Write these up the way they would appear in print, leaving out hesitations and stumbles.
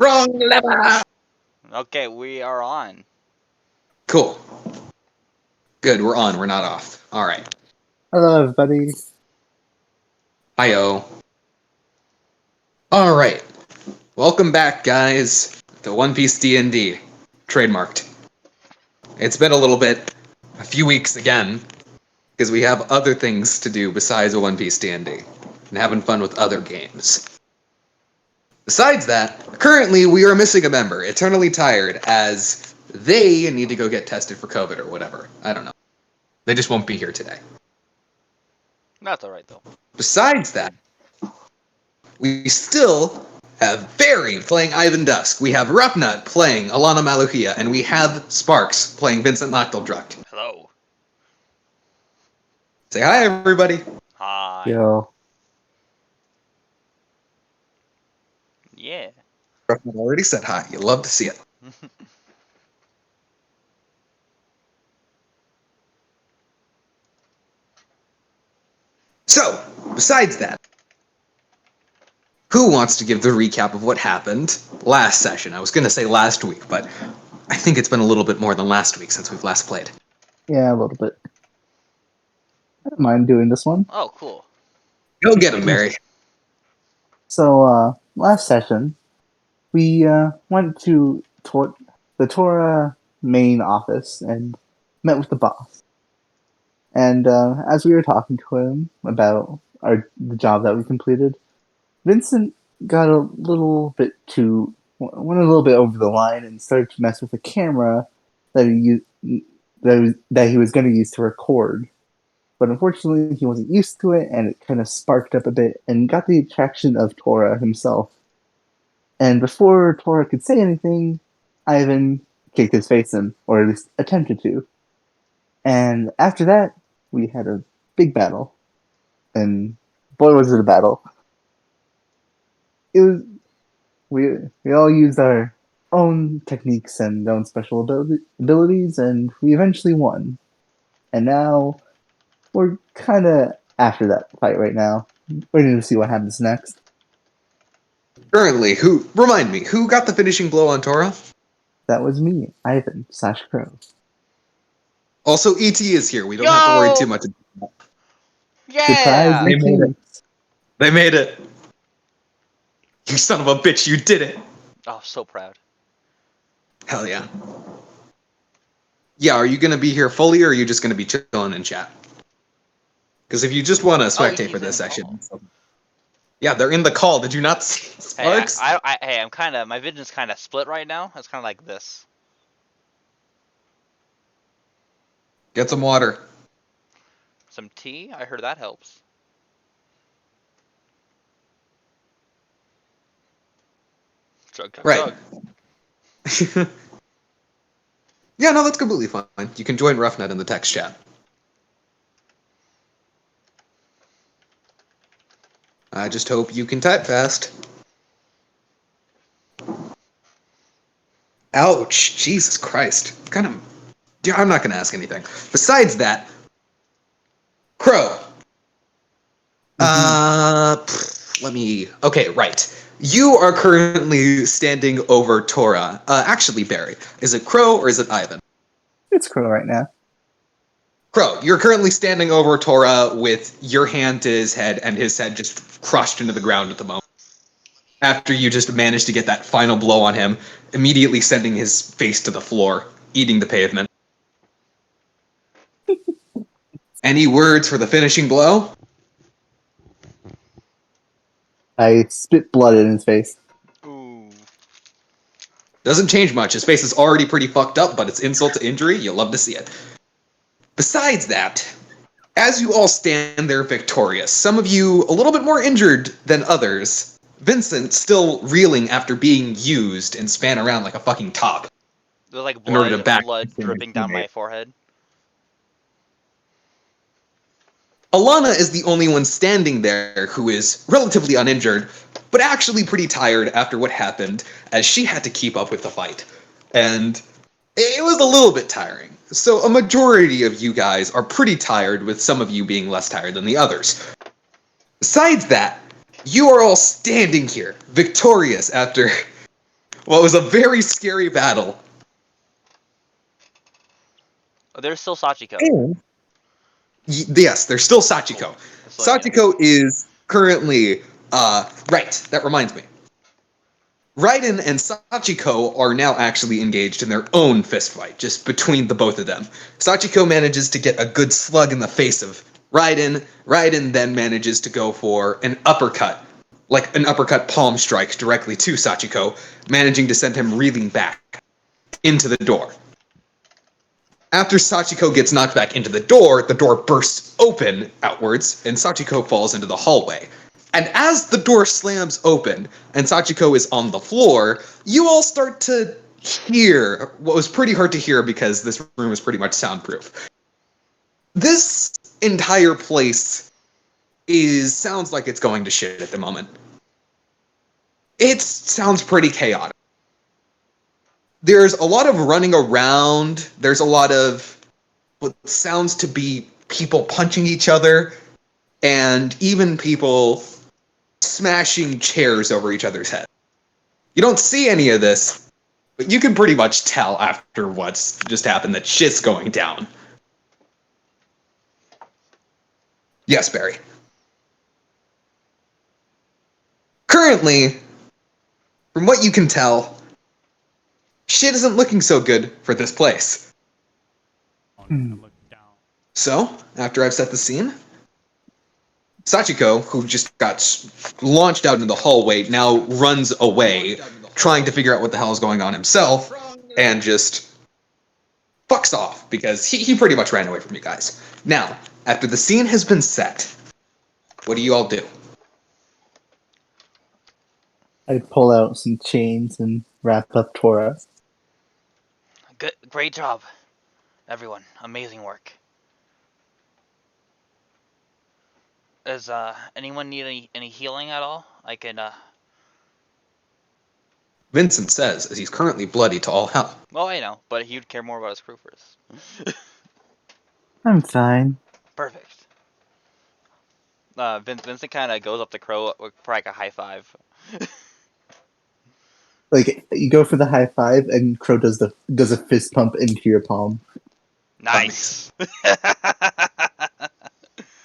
Wrong lever! Okay, we are on. Cool. Good, we're on. We're not off. All right. Hello, everybody. Hi-yo. All right. Welcome back, guys, to One Piece D&D. Trademarked. It's been a little bit, a few weeks again, because we have other things to do besides One Piece D&D, and having fun with other games. Besides that, currently we are missing a member, Eternally Tired, as they need to go get tested for COVID or whatever. I don't know. They just won't be here today. That's alright, though. Besides that, we still have Barry playing Ivan Dusk. We have Roughnut playing Alana Maluhia, and we have Sparks playing Vincent Noctildruct. Hello. Say hi, everybody. Hi. Yo. Yeah. Roughnut already said hi. You love to see it. So, besides that, who wants to give the recap of what happened last session? I was going to say last week, but I think it's been a little bit more than last week since we've last played. Yeah, a little bit. I don't mind doing this one. Oh, cool. Go get him, Barry. So, last session, we went to the Torah main office and met with the boss. And as we were talking to him about the job that we completed, Vincent got a little bit went a little bit over the line and started to mess with the camera that he was going to use to record. But unfortunately, he wasn't used to it, and it kind of sparked up a bit and got the attraction of Torah himself. And before Torah could say anything, Ivan kicked his face in, or at least attempted to. And after that, we had a big battle. And boy, was it a battle. It was we all used our own techniques and own special abilities, and we eventually won. And now we're kind of after that fight right now. We're going to see what happens next. Currently, remind me, who got the finishing blow on Torah? That was me, Ivan / Crow. Also, E.T. is here. We don't have to worry too much. Yeah! They made it. They made it. You son of a bitch, you did it. Oh, so proud. Hell yeah. Yeah, are you going to be here fully, or are you just going to be chilling in chat? Because if you just want to spectate for this section... Yeah, they're in the call. Did you not see Sparks? Hey, I'm kind of... My vision's kind of split right now. It's kind of like this. Get some water. Some tea? I heard that helps. Chug, chug, right. chug. Yeah, no, that's completely fine. You can join Roughnut in the text chat. I just hope you can type fast. Ouch. Jesus Christ. Yeah, I'm not going to ask anything. Besides that, Crow. Okay, right. You are currently standing over Torah. Actually, Barry, is it Crow or is it Ivan? It's Crow right now. Crow, you're currently standing over Torah with your hand to his head and his head just crushed into the ground at the moment. After you just managed to get that final blow on him, immediately sending his face to the floor, eating the pavement. Any words for the finishing blow? I spit blood in his face. Ooh. Doesn't change much. His face is already pretty fucked up, but it's insult to injury. You'll love to see it. Besides that, as you all stand there victorious, some of you a little bit more injured than others, Vincent still reeling after being used and span around like a fucking top. There's like in order to blood dripping down my forehead. Alana is the only one standing there who is relatively uninjured, but actually pretty tired after what happened, as she had to keep up with the fight. And it was a little bit tiring. So a majority of you guys are pretty tired, with some of you being less tired than the others. Besides that, you are all standing here, victorious after what was a very scary battle. Oh, there's still Sachiko. And yes, there's still Sachiko. Just so you know. Sachiko is currently right. That reminds me. Raiden and Sachiko are now actually engaged in their own fistfight, just between the both of them. Sachiko manages to get a good slug in the face of Raiden. Raiden then manages to go for an uppercut, like an uppercut palm strike directly to Sachiko, managing to send him reeling back into the door. After Sachiko gets knocked back into the door bursts open outwards, and Sachiko falls into the hallway. And as the door slams open and Sachiko is on the floor, you all start to hear what was pretty hard to hear because this room is pretty much soundproof. This entire place sounds like it's going to shit at the moment. It sounds pretty chaotic. There's a lot of running around. There's a lot of what sounds to be people punching each other, and even people smashing chairs over each other's head. You don't see any of this, but you can pretty much tell after what's just happened that shit's going down. Yes, Barry. Currently, from what you can tell, shit isn't looking so good for this place. So, after I've set the scene, Sachiko, who just got launched out into the hallway, now runs away, trying to figure out what the hell is going on himself, and just fucks off, because he pretty much ran away from you guys. Now, after the scene has been set, what do you all do? I pull out some chains and wrap up Tora. Good, great job, everyone. Amazing work. Does anyone need any healing at all? I can. Vincent says, as he's currently bloody to all hell. Well, I know, but he'd care more about his crew first. I'm fine. Perfect. Vincent kind of goes up to Crow for like a high five. Like, you go for the high five, and Crow does a fist pump into your palm. Nice.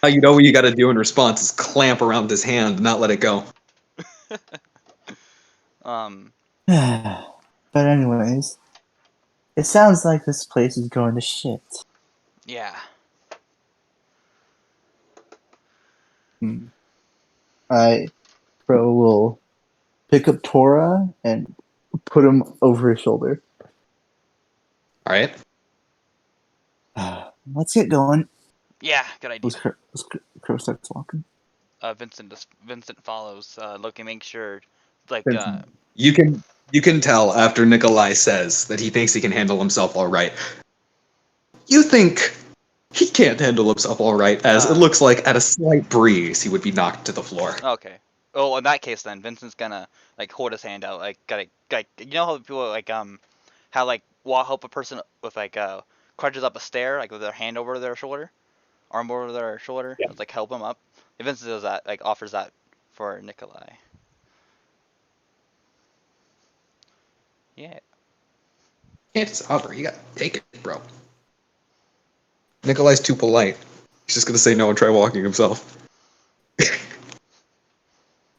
How you know what you gotta do in response is clamp around his hand and not let it go. But anyways, it sounds like this place is going to shit. Yeah. Crow will pick up Tora and put him over his shoulder. Alright? Let's get going. Yeah, good idea. Crow starts walking. Vincent follows, looking, make sure, like, Vincent. You can tell after Nikolai says that he thinks he can handle himself alright. You think he can't handle himself alright, as it looks like at a slight breeze he would be knocked to the floor. Okay. Oh, in that case, then Vincent's gonna like hold his hand out, like you know how people like how like help a person with like crunches up a stair, like with their hand over their shoulder, arm over their shoulder, Yeah. like help him up. If Vincent does that, like offers that for Nikolai. Yeah. Can't just offer, you gotta take it, bro. Nikolai's too polite. He's just gonna say no and try walking himself.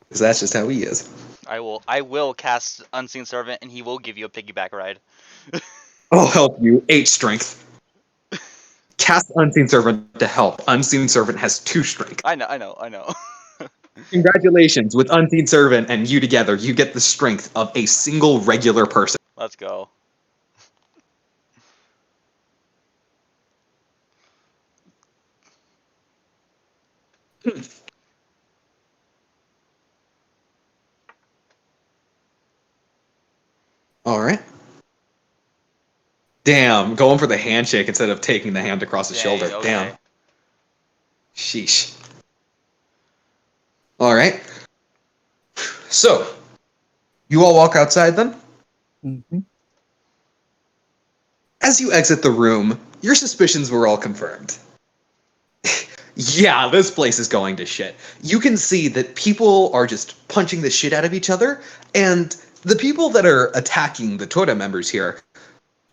Because that's just how he is. I will cast Unseen Servant, and he will give you a piggyback ride. I'll help you. 8 strength. Cast Unseen Servant to help. Unseen Servant has 2 strength. I know. Congratulations. With Unseen Servant and you together, you get the strength of a single regular person. Let's go. Alright. Damn, going for the handshake instead of taking the hand across the shoulder. Okay. Damn. Sheesh. Alright. So, you all walk outside then? Mm-hmm. As you exit the room, your suspicions were all confirmed. Yeah, this place is going to shit. You can see that people are just punching the shit out of each other, and the people that are attacking the Tora members here,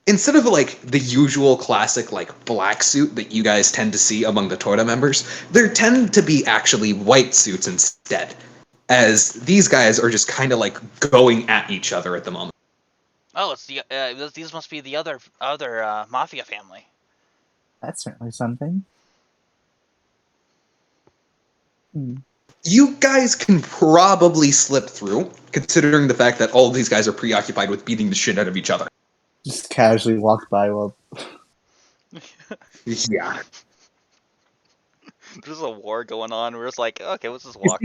instead of like the usual classic like black suit that you guys tend to see among the Tora members, there tend to be actually white suits instead, as these guys are just kind of like going at each other at the moment. Oh, it's the these must be the other mafia family. That's certainly something. You guys can probably slip through, considering the fact that all of these guys are preoccupied with beating the shit out of each other. Just casually walk by while. Yeah. There's a war going on. We're just like, okay, let's just You walk.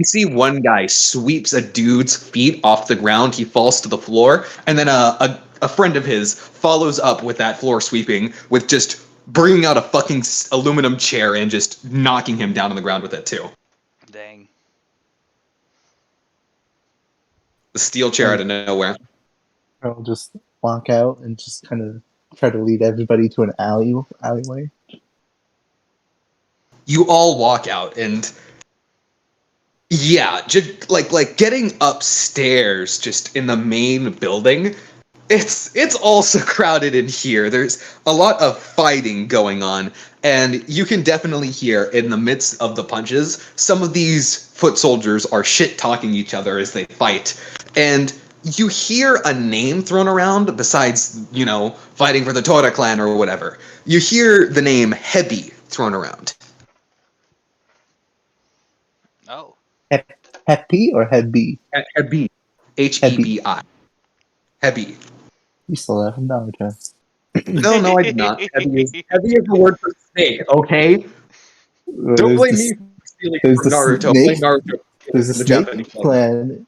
see one guy sweeps a dude's feet off the ground. He falls to the floor, and then a friend of his follows up with that floor sweeping with just bringing out a fucking aluminum chair and just knocking him down on the ground with it too. Dang. The steel chair out of nowhere. I'll just walk out and just kind of try to lead everybody to an alleyway. You all walk out, and yeah, just like getting upstairs, just in the main building. It's also crowded in here. There's a lot of fighting going on, and you can definitely hear in the midst of the punches, some of these foot soldiers are shit talking each other as they fight, and you hear a name thrown around besides, fighting for the Tora clan or whatever. You hear the name Hebi thrown around. Oh. Happy or Hebi? Hebi. Hebi. Hebi. You still have Naruto. No, I did not. Hebi is the word for snake, okay? Don't blame me for stealing from Naruto. Blame Naruto. There's a the snake Japanese clan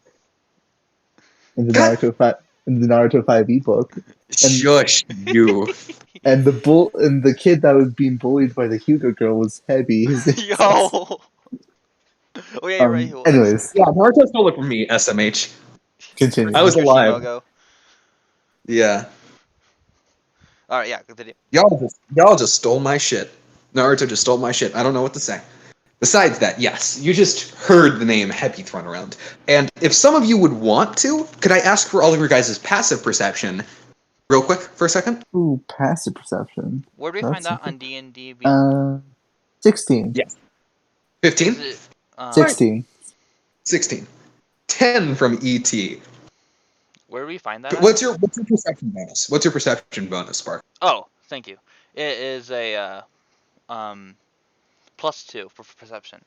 in the Naruto 5e book. Shush you. And the kid that was being bullied by the Hugo girl was Hebi. Yo. Oh yeah, you're right. He was. Anyways, Yeah, Naruto stole it from me, SMH. continue. I was alive. Kishimoto. Yeah. All right, yeah, continue. Y'all just stole my shit. Naruto just stole my shit. I don't know what to say. Besides that, yes, you just heard the name Hebi thrown around. And if some of you would want to, could I ask for all of your guys' passive perception real quick for a second? Ooh, passive perception. Where do we That's find that on something. D&D? 16. Yes. 15? Is it, 16. 16. 10 from ET. Where do we find that? What's your perception bonus? What's your perception bonus, Spark? Oh, thank you. It is a +2 for perception.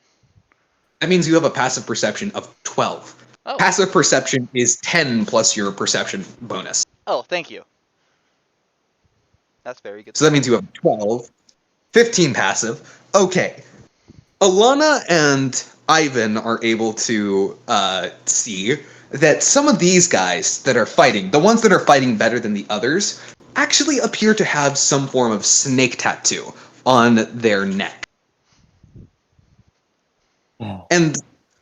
That means you have a passive perception of 12. Oh. Passive perception is 10 plus your perception bonus. Oh, thank you. That's very good. So that means you have 12. 15 passive. Okay. Alana and Ivan are able to see that some of these guys that are fighting, the ones that are fighting better than the others, actually appear to have some form of snake tattoo on their neck. And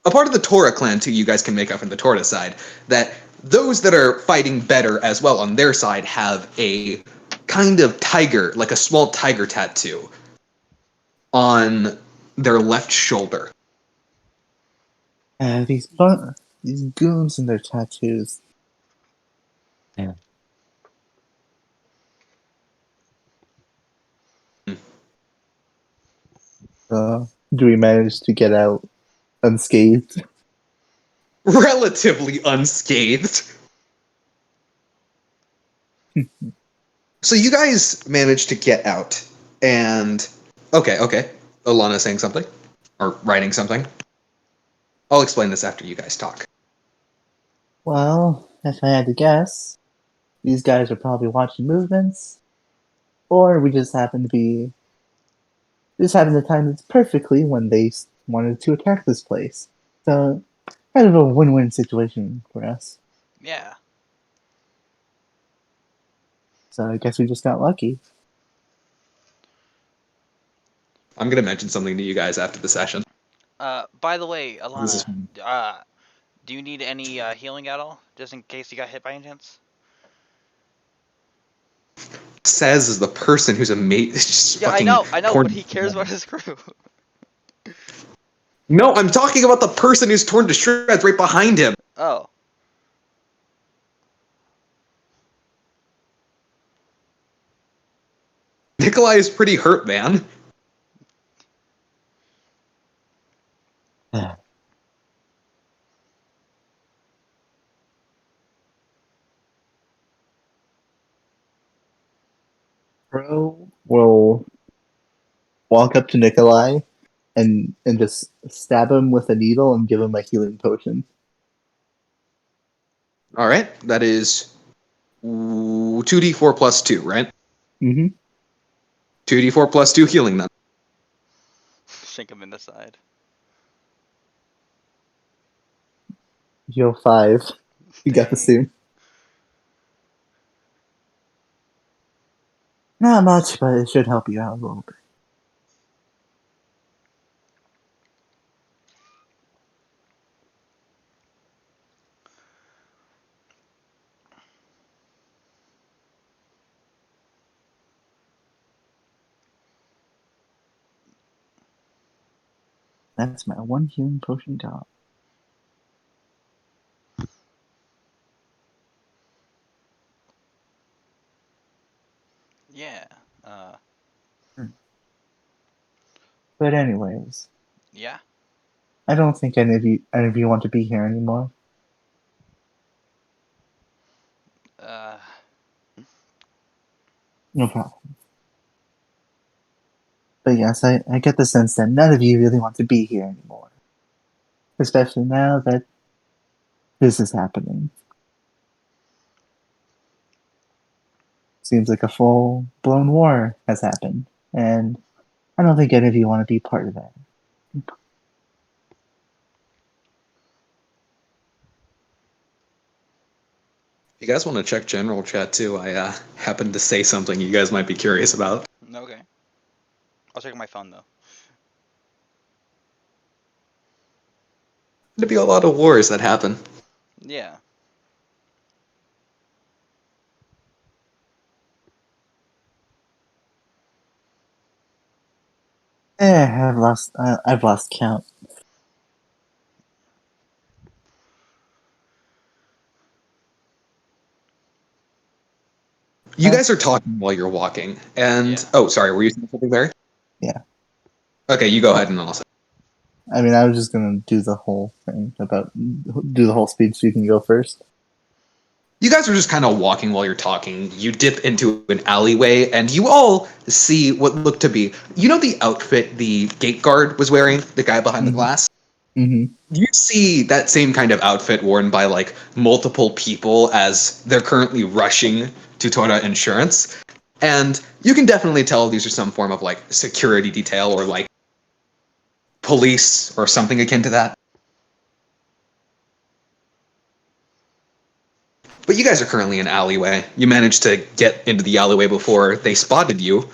a part of the Tora clan, too, you guys can make up from the Tora side, that those that are fighting better as well on their side have a kind of tiger, like a small tiger tattoo on their left shoulder. These goons and their tattoos. Yeah. Do we manage to get out unscathed? Relatively unscathed. So you guys managed to get out, and okay. Alana saying something or writing something. I'll explain this after you guys talk. Well, if I had to guess, these guys are probably watching movements, or we just happen to time this perfectly when they wanted to attack this place. So, kind of a win-win situation for us. Yeah. So I guess we just got lucky. I'm gonna mention something to you guys after the session. By the way, Alana, do you need any healing at all, just in case you got hit by any chance? Says is the person who's a mate. Yeah, I know, but he cares about his crew. No, I'm talking about the person who's torn to shreds right behind him. Oh. Nikolai is pretty hurt, man. Bro will walk up to Nikolai and just stab him with a needle and give him a healing potion. All right, that is 2d4 plus 2, right? Mm-hmm. 2d4 plus 2 healing then. Shake him in the side. Heal 5. You got the Dang. soon. Not much, but it should help you out a little bit. That's my one healing potion gone. Yeah. But anyways, Yeah. I don't think any of you want to be here anymore. Uh. No problem. But yes, I get the sense that none of you really want to be here anymore. Especially now that this is happening. Seems like a full-blown war has happened, and I don't think any of you want to be part of that. If you guys want to check general chat too, I happened to say something you guys might be curious about. Okay. I'll check my phone though. There'd be a lot of wars that happen. Yeah. I've lost count. You guys are talking while you're walking, and Yeah. oh, sorry, were you saying something there? Yeah. Okay, you go ahead and also. I mean, I was just gonna do the whole thing do the whole speech so you can go first. You guys are just kind of walking while you're talking. You dip into an alleyway, and you all see what looked to be, you know, the outfit the gate guard was wearing, the guy behind the glass? Mm-hmm. You see that same kind of outfit worn by like multiple people as they're currently rushing to Tora Insurance. And you can definitely tell these are some form of like security detail or like police or something akin to that. But you guys are currently in an alleyway. You managed to get into the alleyway before they spotted you.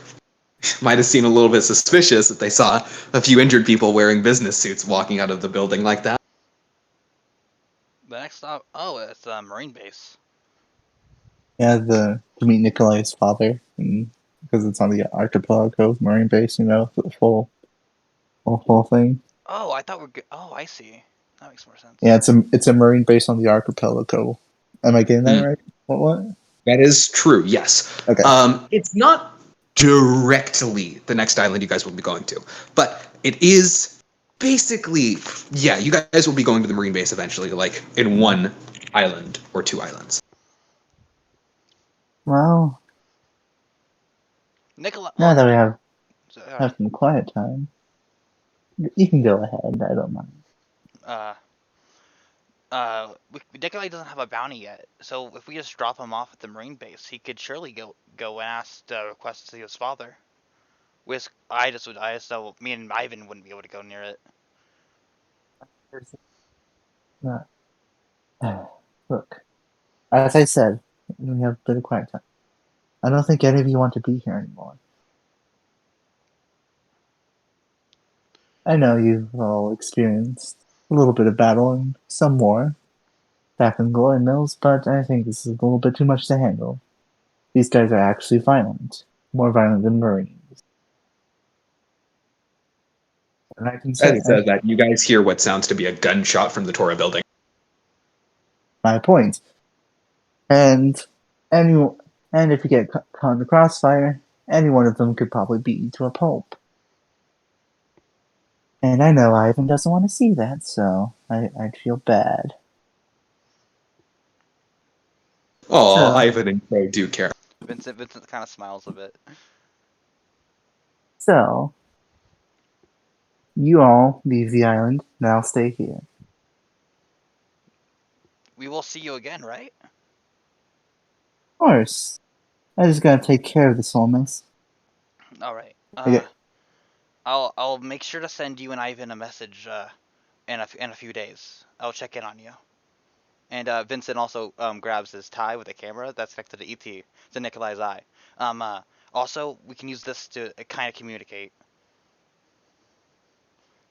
Might have seemed a little bit suspicious if they saw a few injured people wearing business suits walking out of the building like that. The next stop. Oh, it's a Marine base. Yeah, to meet Nikolai's father, and because it's on the archipelago marine base, the full thing. Oh, I thought we're good. Oh, I see. That makes more sense. Yeah, it's a marine base on the archipelago. Am I getting that right? What? That is true, yes. Okay. It's not directly the next island you guys will be going to, but it is basically, yeah, you guys will be going to the marine base eventually, like in one island or two islands. Well, Nicola. now that we Sorry. have some quiet time, you can go ahead. I don't mind. Nikolai doesn't have a bounty yet, so if we just drop him off at the Marine base, he could surely go and ask request to see his father. So me and Ivan wouldn't be able to go near it. Look, as I said, we have a bit of quiet time. I don't think any of you want to be here anymore. I know you've all experienced a little bit of battle and some war back in Glory Mills, but I think this is a little bit too much to handle. These guys are actually violent, more violent than Marines. And I can say As it says that, you guys hear what sounds to be a gunshot from the Torah building. my point. And if you get caught in the crossfire, any one of them could probably beat you to a pulp. And I know Ivan doesn't want to see that, so I'd feel bad. Oh, So, Ivan and Crow do care. Vincent kind of smiles a bit. so, you all leave the island, and I'll stay here. We will see you again, right? Of course. I just gotta take care of this whole mess. All right. Okay. I'll make sure to send you and Ivan a message in a few days. I'll check in on you. And Vincent also grabs his tie with a camera that's connected to ET to Nikolai's eye. Also, we can use this to kind of communicate.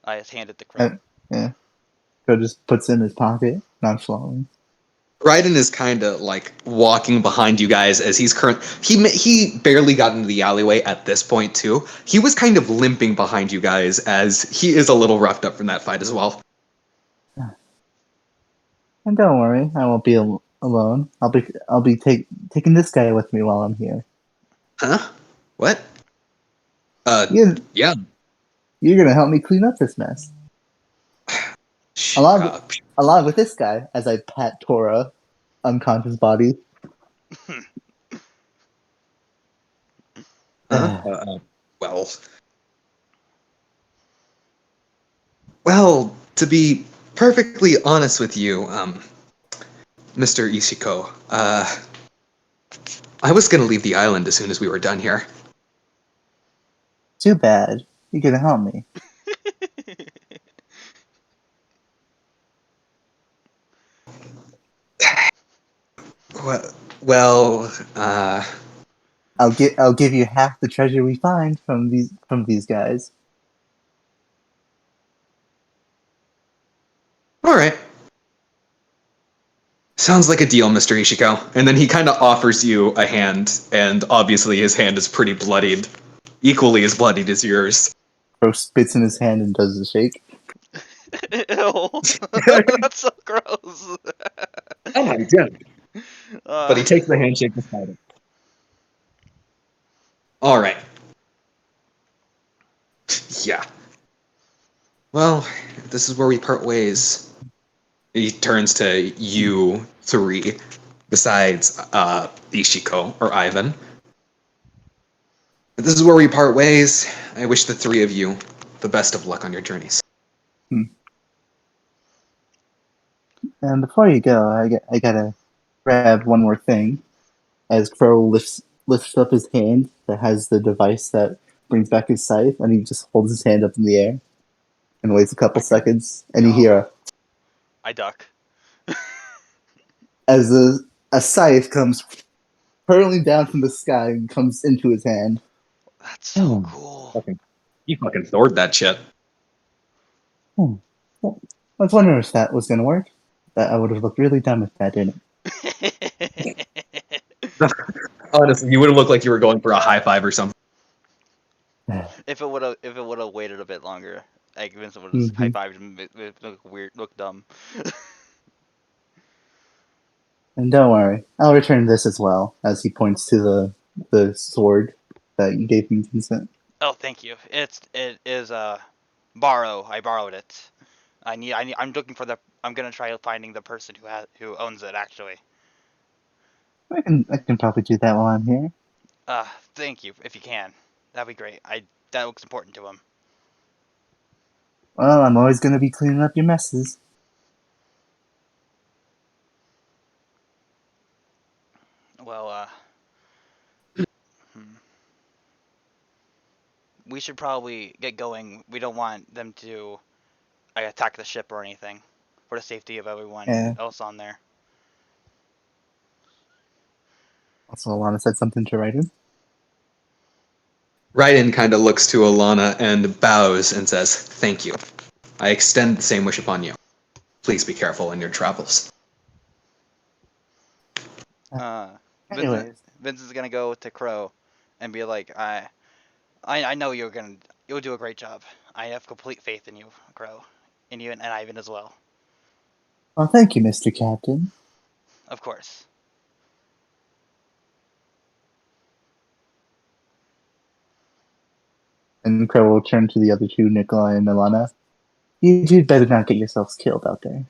I just handed the Crow. Yeah. Crow just puts it in his pocket, nonchalantly. Raiden is kind of like walking behind you guys as he barely got into the alleyway at this point too. He was kind of limping behind you guys as he is a little roughed up from that fight as well. And don't worry, I won't be alone. I'll be taking this guy with me while I'm here. Huh? What? You, Yeah. you're gonna help me clean up this mess. Along with this guy, as I pat Tora, unconscious body. Huh? Well, to be perfectly honest with you, Mr. Ishiko, I was gonna leave the island as soon as we were done here. Too bad. You're gonna help me. Well, I'll give you half the treasure we find from these guys. all right. Sounds like a deal, Mr. Ishiko. And then he kind of offers you a hand, and obviously his hand is pretty bloodied. Equally as bloodied as yours. Crow spits in his hand and does the shake. Ew. That's so gross. Oh my god. But he takes the handshake beside it. Alright. Yeah. Well, this is where we part ways. He turns to you three, besides Ishiko or Ivan. This is where we part ways. I wish the three of you the best of luck on your journeys. And before you go, I gotta grab one more thing. As Crow lifts up his hand that has the device that brings back his scythe, and he just holds his hand up in the air and waits a couple seconds, and you hear I duck. as a scythe comes hurling down from the sky and comes into his hand. That's so cool. You fucking thored that shit. I was wondering if that was gonna work. That I would have looked really dumb if that didn't. Honestly, you would have looked like you were going for a high five or something. If it would have waited a bit longer, like Vincent would have high fived him. It look weird, look dumb. And don't worry, I'll return this as well, as he points to the sword that you gave me, Vincent. Oh, thank you. It is borrow. I borrowed it. I'm looking for I'm gonna try finding the person who owns it actually. I can probably do that while I'm here. Thank you if you can. That'd be great. That looks important to him. Well, I'm always gonna be cleaning up your messes. Well, we should probably get going. We don't want them to attack the ship or anything, for the safety of everyone else on there. Also, Alana said something to Raiden. Raiden kind of looks to Alana and bows and says, "Thank you. I extend the same wish upon you. Please be careful in your travels." Vincent's gonna go to Crow and be like, I know you'll do a great job. I have complete faith in you, Crow, in you and Ivan as well. Well, thank you, Mr. Captain. Of course. And Crow will turn to the other two, Nikolai and Alana. You two better not get yourselves killed out there.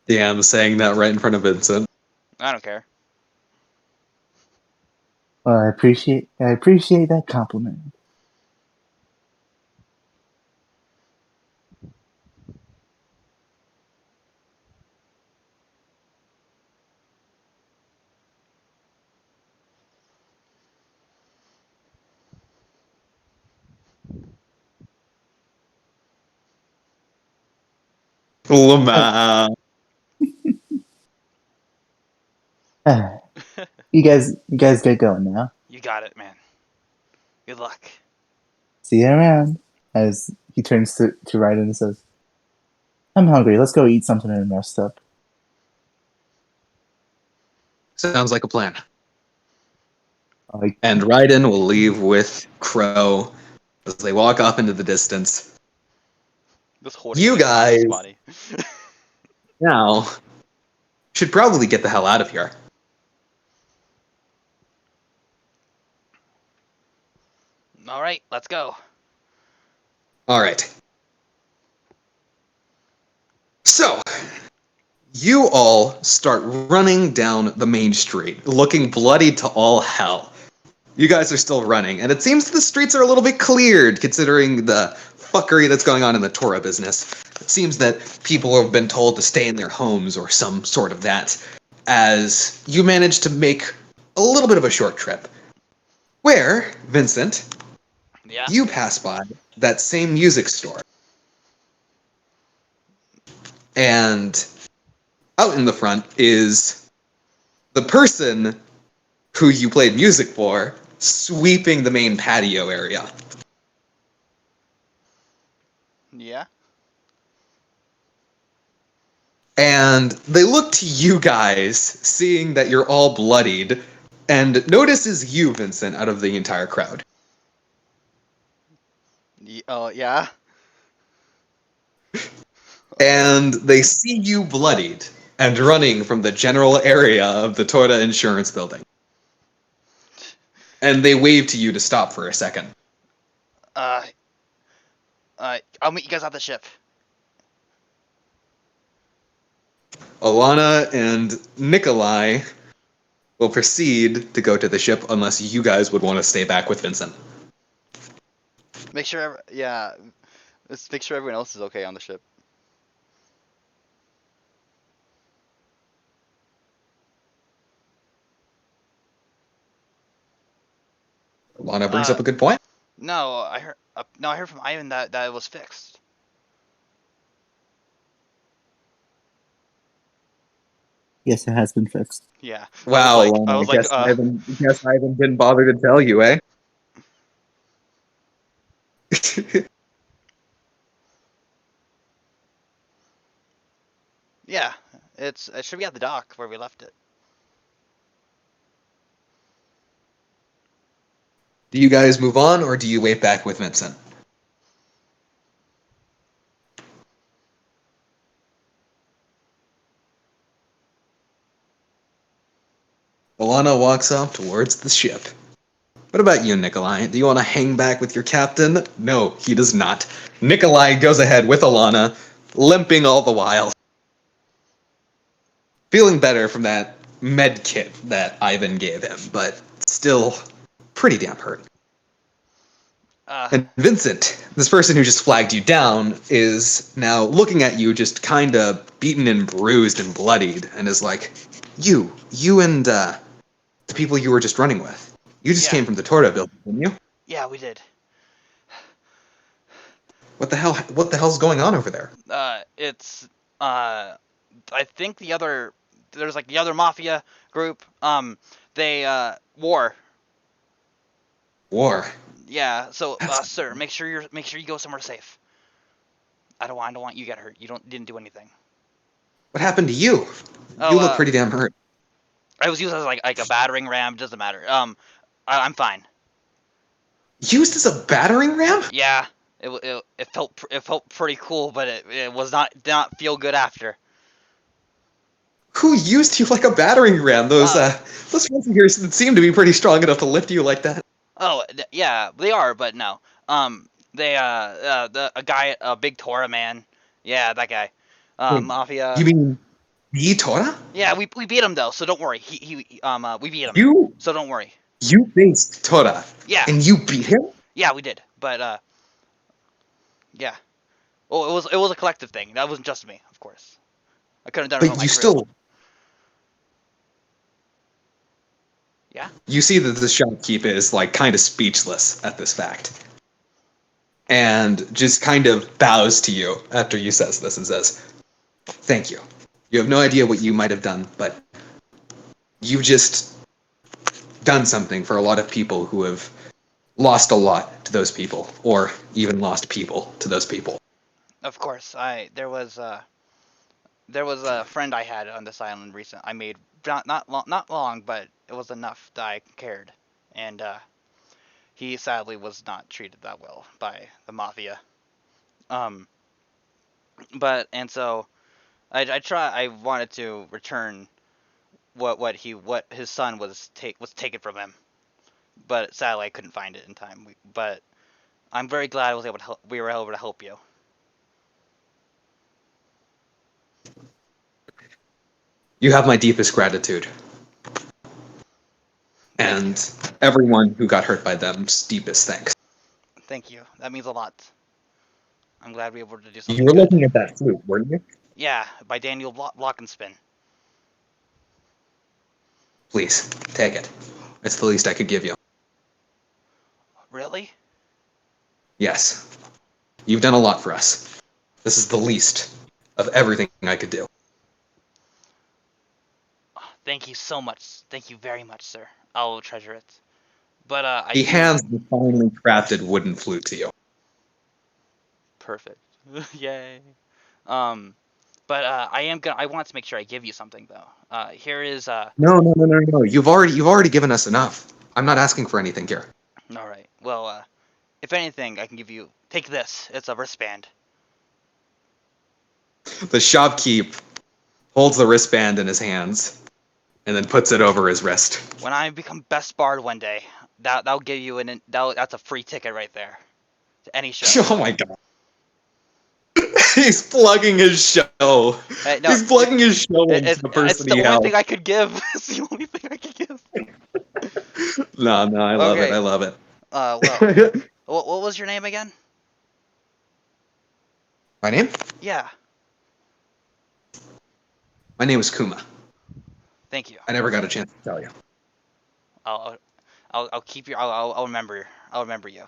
Yeah, I'm saying that right in front of Vincent. I don't care. Well, I appreciate that compliment. Lamau. You guys get going now. You got it, man. Good luck. See you around. As he turns to Raiden and says, I'm hungry. Let's go eat something and rest up. Sounds like a plan. Like, And Raiden will leave with Crow as they walk off into the distance. This hoarding You thing guys is funny. now should probably get the hell out of here. All right, let's go. All right. So, you all start running down the main street, looking bloody to all hell. You guys are still running, and it seems the streets are a little bit cleared, considering the fuckery that's going on in the Torah business. It seems that people have been told to stay in their homes or some sort of that, as you manage to make a little bit of a short trip. Where, Vincent, Yeah. you pass by that same music store. And out in the front is the person who you played music for sweeping the main patio area. Yeah. And they look to you guys, seeing that you're all bloodied, and notices you, Vincent, out of the entire crowd. Oh, yeah. And they see you bloodied and running from the general area of the Torta Insurance Building. And they wave to you to stop for a second. Uh, I'll meet you guys at the ship. Alana and Nikolai will proceed to go to the ship unless you guys would want to stay back with Vincent. Make sure, yeah. Let's make sure everyone else is okay on the ship. Alana brings up a good point. No, I heard. No, I heard from Ivan that it was fixed. yes, it has been fixed. Yeah. Wow, I Alana, was like, guess Ivan didn't bother to tell you, eh? yeah. It should be at the dock where we left it. Do you guys move on, or do you wait back with Vincent? Alana walks off towards the ship. What about you, Nikolai? Do you want to hang back with your captain? No, he does not. Nikolai goes ahead with Alana, limping all the while. Feeling better from that med kit that Ivan gave him, but still pretty damn hurt. And Vincent, this person who just flagged you down, is now looking at you just kind of beaten and bruised and bloodied, and is like, you and the people you were just running with. You just Yeah. came from the Torta building, didn't you? Yeah, we did. What the hell's going on over there? It's I think there's like the other mafia group. They war. War. Yeah. So, That's- sir, make sure you go somewhere safe. I don't want you to get hurt. You didn't do anything. What happened to you? Oh, You look pretty damn hurt. I was used as like a battering ram. Doesn't matter. I'm fine. Used as a battering ram? Yeah. It felt pretty cool, but it was not did not feel good after. Who used you like a battering ram? Those friends of yours seem to be pretty strong enough to lift you like that. Oh, yeah, they are, but no. They a guy, a big Tora man. Yeah, that guy. Wait, Mafia. you mean the Tora? Yeah, we beat him though, so don't worry. We beat him, You so don't worry. faced Tora, Yeah, and you beat him? yeah, we did, but yeah. Oh, it was a collective thing. That wasn't just me, of course. I couldn't have done it with But my you crew. still... Yeah. You see that the shopkeep is, like, kind of speechless at this fact. And just kind of bows to you after you says this and says, "Thank you. You have no idea what you might have done, but you've just done something for a lot of people who have lost a lot to those people, or even lost people to those people." Of course, there was a friend I had on this island recent. I made not long, but it was enough that I cared, and he sadly was not treated that well by the mafia. Um, and so I wanted to return what his son was taken from him, but sadly I couldn't find it in time. But I'm very glad we were able to help you. You have my deepest gratitude. And everyone who got hurt by them's deepest thanks. Thank you. That means a lot. I'm glad we were able to do You something were good. looking at that flute, weren't you? Yeah, by Daniel Block and Spin. Please, take it. It's the least I could give you. Really? Yes. You've done a lot for us. This is the least of everything I could do. Thank you so much. Thank you very much, sir. I'll treasure it. But He hands the finely crafted wooden flute to you. Perfect. Yay. But I want to make sure I give you something though. Here is No. You've already given us enough. I'm not asking for anything here. All right. Well, if anything, I can give you. Take this. It's a wristband. The shopkeep holds the wristband in his hands and then puts it over his wrist. When I become best bard one day, that'll give you that's a free ticket right there to any show. Oh my god. He's plugging his show. Hey, no, He's plugging his show into the person it's the he only helped. thing I could give. It's the only thing I could give. No, I love Okay. it. I love it. Well, what was your name again? My name? Yeah. My name is Kuma. Thank you. I never got a chance to tell you. I'll keep your. I'll remember. I'll remember you.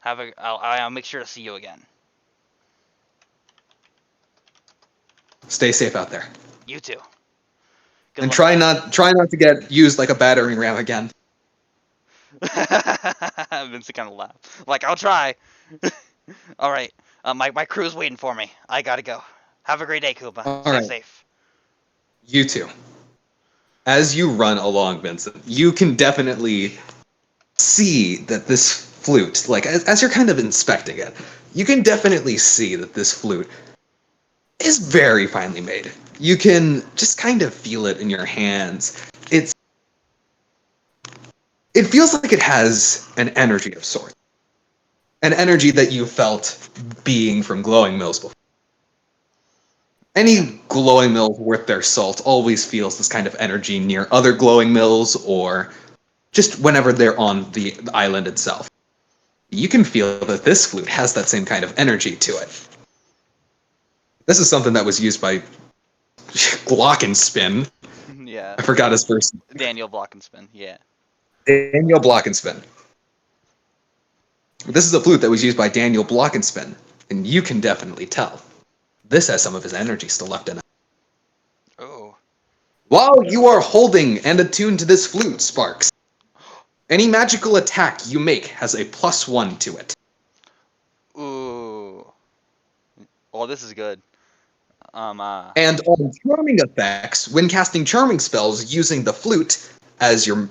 I'll make sure to see you again. Stay safe out there. You too. And try not to get used like a battering ram again. Vincent kind of laughed. Like, I'll try. All right. My crew's waiting for me. I gotta go. Have a great day, Koopa. All Stay right. safe. You too. As you run along, Vincent, you can definitely see that this flute, like as you're kind of inspecting it, you can definitely see that this flute is very finely made. You can just kind of feel it in your hands. It feels like it has an energy of sorts. An energy that you felt being from glowing mills before. Any glowing mill worth their salt always feels this kind of energy near other glowing mills or just whenever they're on the island itself. You can feel that this flute has that same kind of energy to it. This is something that was used by Glockenspin. Yeah. I forgot his first name. Daniel Block and Spin. Yeah. Daniel Glockenspin. This is a flute that was used by Daniel Glockenspin, and you can definitely tell. This has some of his energy still left in it. Oh. While you are holding and attuned to this flute, Sparks, any magical attack you make has a +1 to it. Ooh. Oh, this is good. And on charming effects, when casting charming spells using the flute as your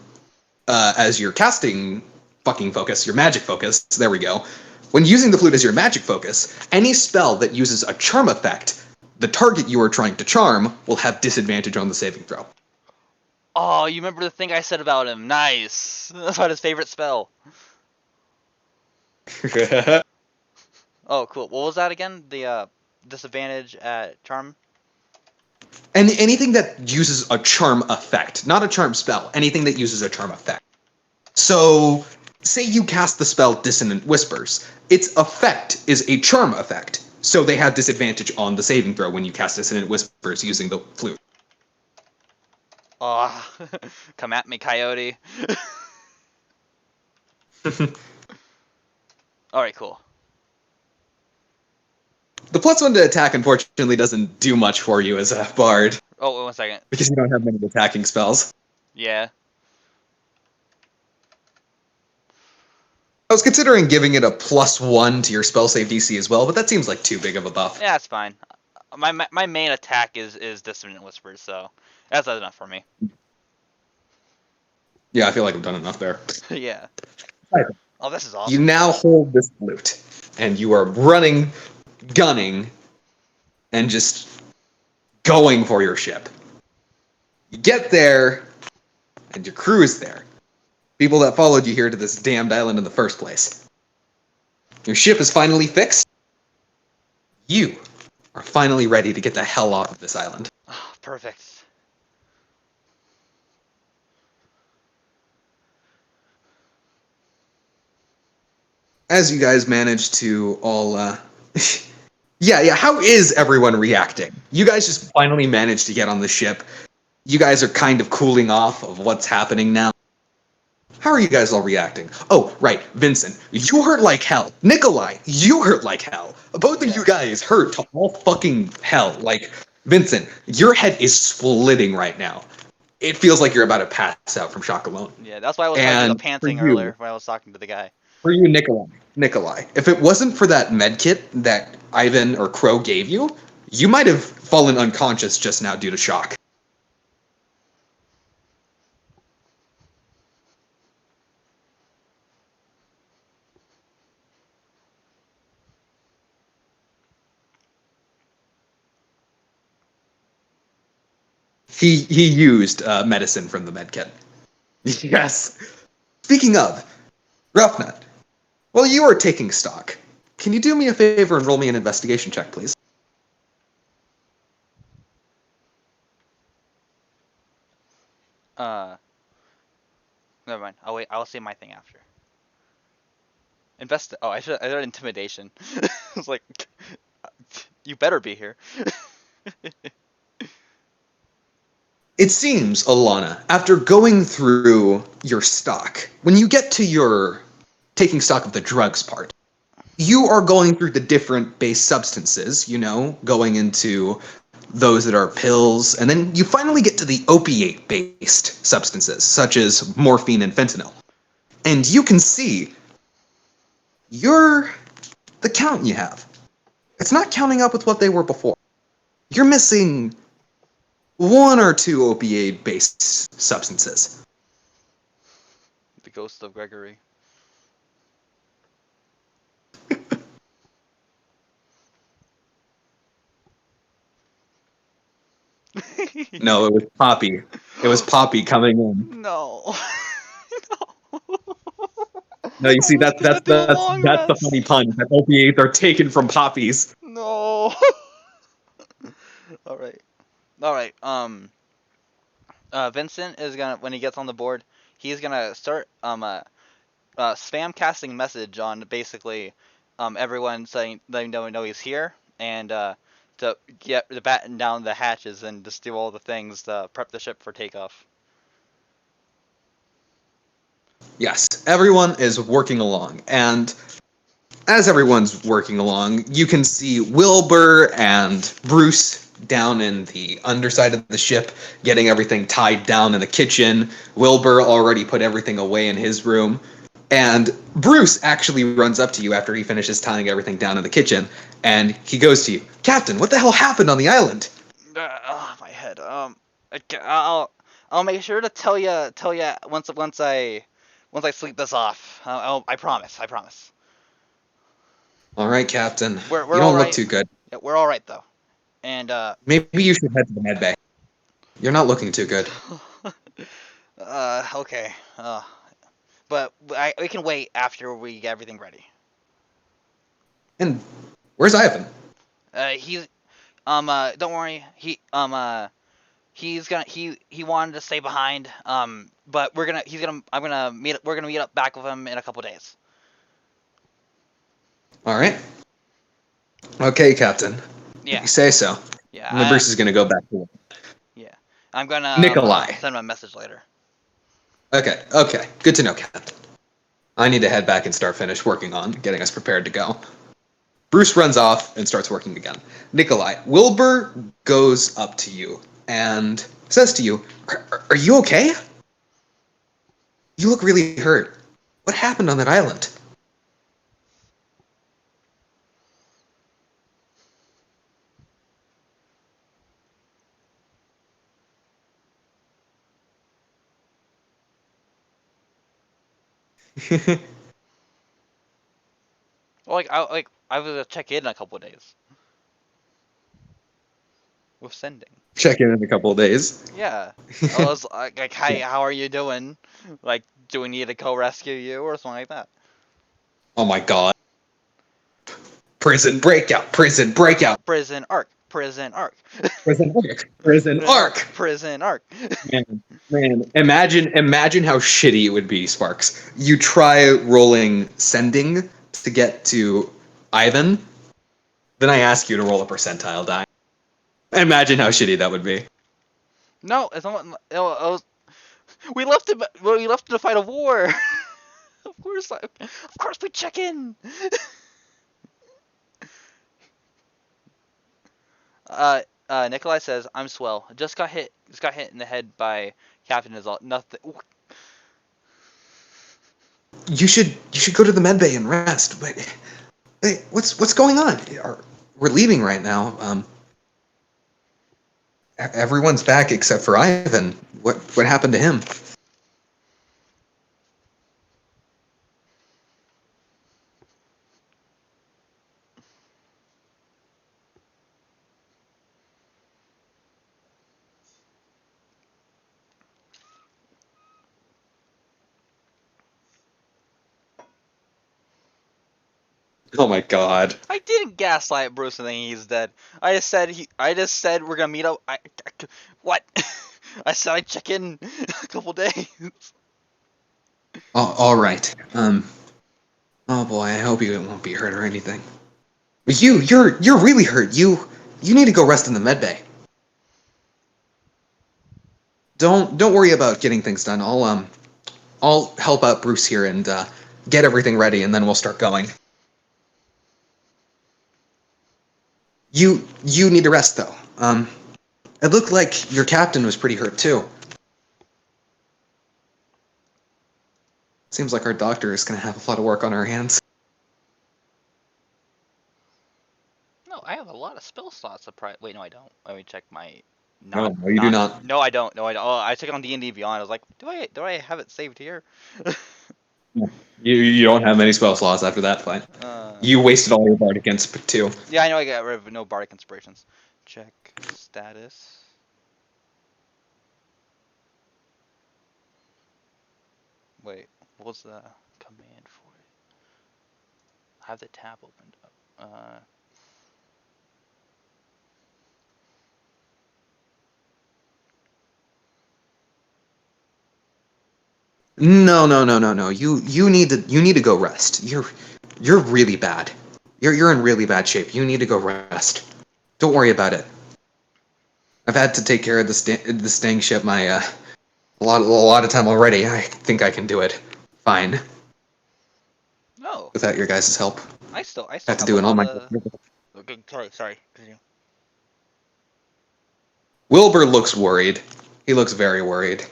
casting fucking focus, your magic focus, there we go. When using the flute as your magic focus, any spell that uses a charm effect the target you are trying to charm will have disadvantage on the saving throw. Oh, you remember the thing I said about him? Nice. That's about his favorite spell. Oh, cool. What was that again? The disadvantage at charm? And anything that uses a charm effect, not a charm spell, anything that uses a charm effect. So, say you cast the spell Dissonant Whispers. Its effect is a charm effect, so they have disadvantage on the saving throw when you cast Dissonant Whispers using the flute. Oh, come at me, coyote. Alright, cool. The +1 to attack, unfortunately, doesn't do much for you as a bard. Oh, wait 1 second. Because you don't have many attacking spells. Yeah. I was considering giving it a +1 to your spell save DC as well, but that seems like too big of a buff. Yeah, that's fine. My main attack is Dissonant Whispers, so that's enough for me. Yeah, I feel like I've done enough there. Yeah. Right. Oh, this is awesome. You now hold this flute, and you are running, gunning, and just going for your ship. You get there, and your crew is there. People that followed you here to this damned island in the first place. Your ship is finally fixed. You are finally ready to get the hell off of this island. Oh, perfect. As you guys manage to all, yeah, how is everyone reacting? You guys just finally managed to get on the ship. You guys are kind of cooling off of what's happening now. How are you guys all reacting? Oh, right, Vincent, you hurt like hell. Nikolai, you hurt like hell. Both of you guys hurt to all fucking hell. Like, Vincent, your head is splitting right now. It feels like you're about to pass out from shock alone. Yeah, that's why I was trying to do the panting for you- earlier when I was talking to the guy. For you, Nikolai, if it wasn't for that med kit that Ivan or Crow gave you, you might have fallen unconscious just now due to shock. He used medicine from the med kit. Yes. Speaking of, Roughnet, while you are taking stock, can you do me a favor and roll me an investigation check, please? Never mind. I'll wait. I'll say my thing after. Oh, I should. I did intimidation. I was like, you better be here. It seems, Alana, after going through your stock, when you get to your taking stock of the drugs part, you are going through the different base substances, going into those that are pills, and then you finally get to the opiate-based substances, such as morphine and fentanyl. And you can see the count you have. It's not counting up with what they were before. You're missing 1 or 2 opiate-based substances. The ghost of Gregory. No, it was Poppy. It was Poppy coming in. No. No, you see, that's gonna do a the long funny pun. That opiates are taken from poppies. No. All right. Vincent is gonna, when he gets on the board, he's gonna start spam casting message on basically everyone saying letting them know he's here, and to batten down the hatches and just do all the things to prep the ship for takeoff. Yes, everyone is working along, and as everyone's working along, you can see Wilbur and Bruce down in the underside of the ship, getting everything tied down in the kitchen. Wilbur already put everything away in his room. And Bruce actually runs up to you after he finishes tying everything down in the kitchen, and he goes to you, Captain, what the hell happened on the island? My head. I'll make sure to tell you once I sleep this off. I promise. All right, Captain. We're you don't all look right. too good. Yeah, we're all right though. And Maybe you should head to the med bay. You're not looking too good. okay. But we can wait after we get everything ready. And where's Ivan? He's don't worry. He wanted to stay behind. But we're gonna meet up back with him in a couple days. All right. Okay, Captain. Yeah. You say so. Yeah. And then Bruce is gonna go back to work. Yeah. I'm gonna Nikolai. send him a message later. Okay. Good to know, Captain. I need to head back and finish working on getting us prepared to go. Bruce runs off and starts working again. Nikolai, Wilbur goes up to you and says to you, are you okay? You look really hurt. What happened on that island? Well, I was gonna check in a couple of days. With sending. Check in a couple of days. Yeah. I was like, hi, how are you doing? Like, do we need to go rescue you or something like that? Oh my god. Prison breakout. Prison breakout. Prison arc. Prison arc. Prison arc. Prison arc. Prison arc. Man, imagine how shitty it would be, Sparks. You try rolling sending to get to Ivan, then I ask you to roll a percentile die. Imagine how shitty that would be. No, it's not. We left him. We left him to fight a war. Of course, we check in. Nikolai says, "I'm swell. Just got hit in the head by Captain is all nothing." You should go to the med bay and rest. But hey, what's going on? We're leaving right now. Everyone's back except for Ivan. What happened to him? Oh my god. I didn't gaslight Bruce and think he's dead. I just said we're gonna meet up. What? I said I'd check in a couple days. All right. Oh boy, I hope you won't be hurt or anything. But you're really hurt. You need to go rest in the med bay. Don't worry about getting things done. I'll help out Bruce here and get everything ready, and then we'll start going. You need to rest though. It looked like your captain was pretty hurt too. Seems like our doctor is gonna have a lot of work on our hands. No, I have a lot of spell slots. Wait, no, I don't. Let me check my. No, you do not. No, I don't. No, I don't. Oh, I took it on D&D Beyond. I was like, do I have it saved here? You don't have many spell slots after that fight. You wasted all your bardic insp too. Yeah, I know. I got rid of no bardic inspirations. Check status. Wait, what was the command for it? I have the tab opened up. No. You need to go rest. You're really bad. You're in really bad shape. You need to go rest. Don't worry about it. I've had to take care of the staying ship a lot of time already. I think I can do it fine. No. Without your guys' help. I still have to do it all my. Okay, sorry. Continue. Wilbur looks worried. He looks very worried.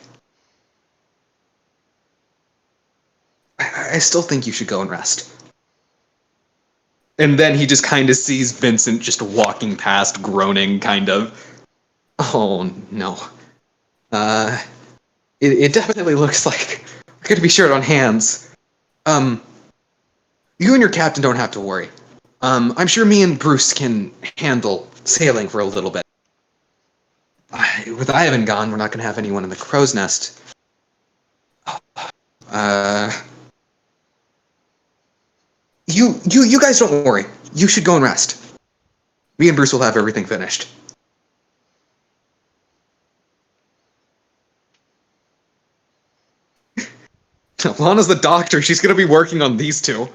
I still think you should go and rest. And then he just kind of sees Vincent just walking past, groaning, kind of. Oh, no. It definitely looks like we're going to be short on hands. You and your captain don't have to worry. I'm sure me and Bruce can handle sailing for a little bit. With Ivan gone, we're not going to have anyone in the crow's nest. You guys don't worry. You should go and rest. Me and Bruce will have everything finished. Lana's the doctor. She's going to be working on these two.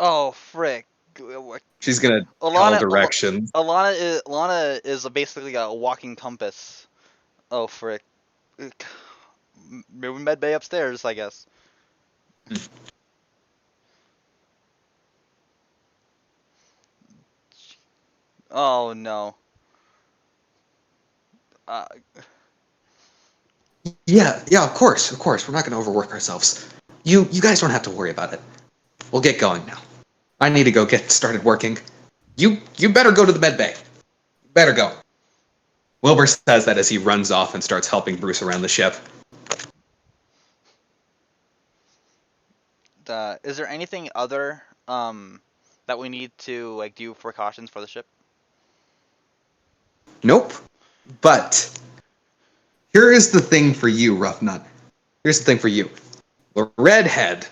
Oh frick! She's going to tell directions. Alana is basically a walking compass. Oh frick! Maybe med bay upstairs, I guess. Oh no. Yeah, of course. We're not going to overwork ourselves. You guys don't have to worry about it. We'll get going now. I need to go get started working. You better go to the med bay. Better go. Wilbur says that as he runs off and starts helping Bruce around the ship. Is there anything other that we need to like do precautions for the ship? Nope. But here is the thing for you, Roughnut. Here's the thing for you. The redhead.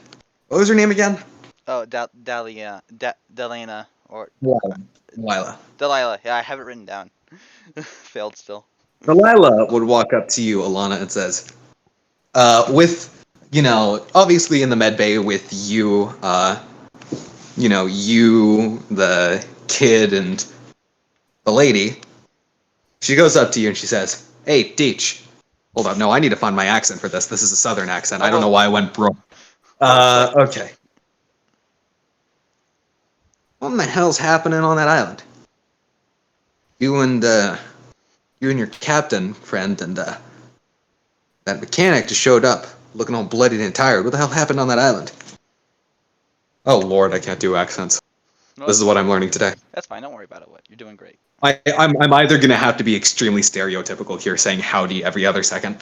What was her name again? Oh, Delana or Delilah. Delilah. Yeah, I have it written down. Failed still. Delilah would walk up to you, Alana, and says, with, obviously in the med bay with you, you, the kid, and the lady, she goes up to you and she says, "Hey, Deech." Hold on, no, I need to find my accent for this. This is a southern accent. I don't know why I went broke. Okay. What in the hell's happening on that island? You and your captain friend and that mechanic just showed up, looking all bloodied and tired. What the hell happened on that island? Oh Lord, I can't do accents. No, This is what I'm learning today. That's fine. Don't worry about it. You're doing great. I'm either gonna have to be extremely stereotypical here, saying howdy every other second.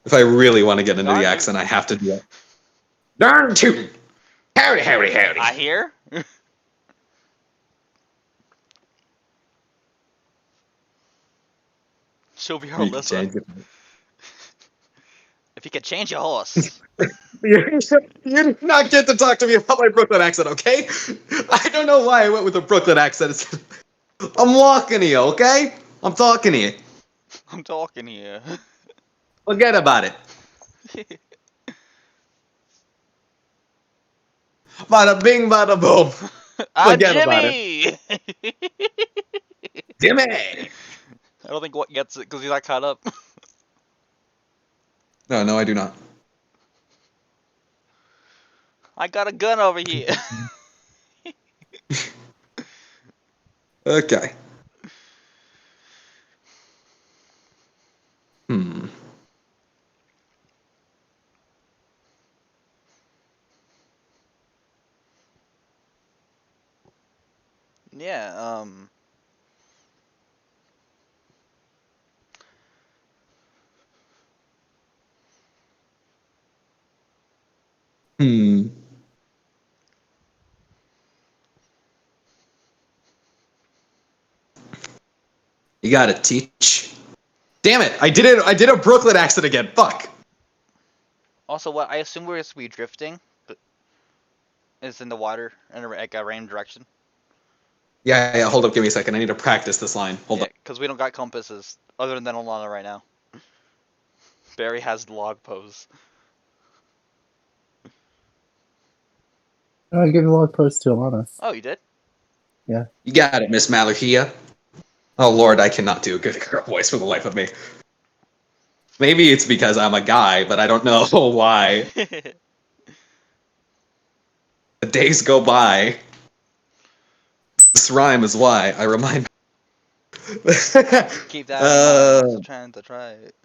If I really want to get into the accent, I have to do it. Darn tootin'! Howdy, howdy, howdy. I hear. She'll be our listener. If you could change your horse. You do not get to talk to me about my Brooklyn accent, okay? I don't know why I went with a Brooklyn accent. I'm walking here, okay? I'm talking here. I'm talking here. Forget about it. Bada bing, bada boom. Forget about it. Jimmy! I don't think what gets it because he's not caught up. No, I do not. I got a gun over here. Okay. Yeah, You gotta teach. Damn it! I did a Brooklyn accent again. Fuck. Also, what I assume we're supposed to be drifting, but it's in the water in like a random direction. Yeah. Hold up. Give me a second. I need to practice this line. Hold up. Because we don't got compasses other than Alana right now. Barry has the log pose. I gave a log post to Alana. Oh, you did? Yeah. You got it, Miss Malachia. Oh Lord, I cannot do a good girl voice for the life of me. Maybe it's because I'm a guy, but I don't know why. The days go by. This rhyme is why I remind. Keep that in mind. Trying to try it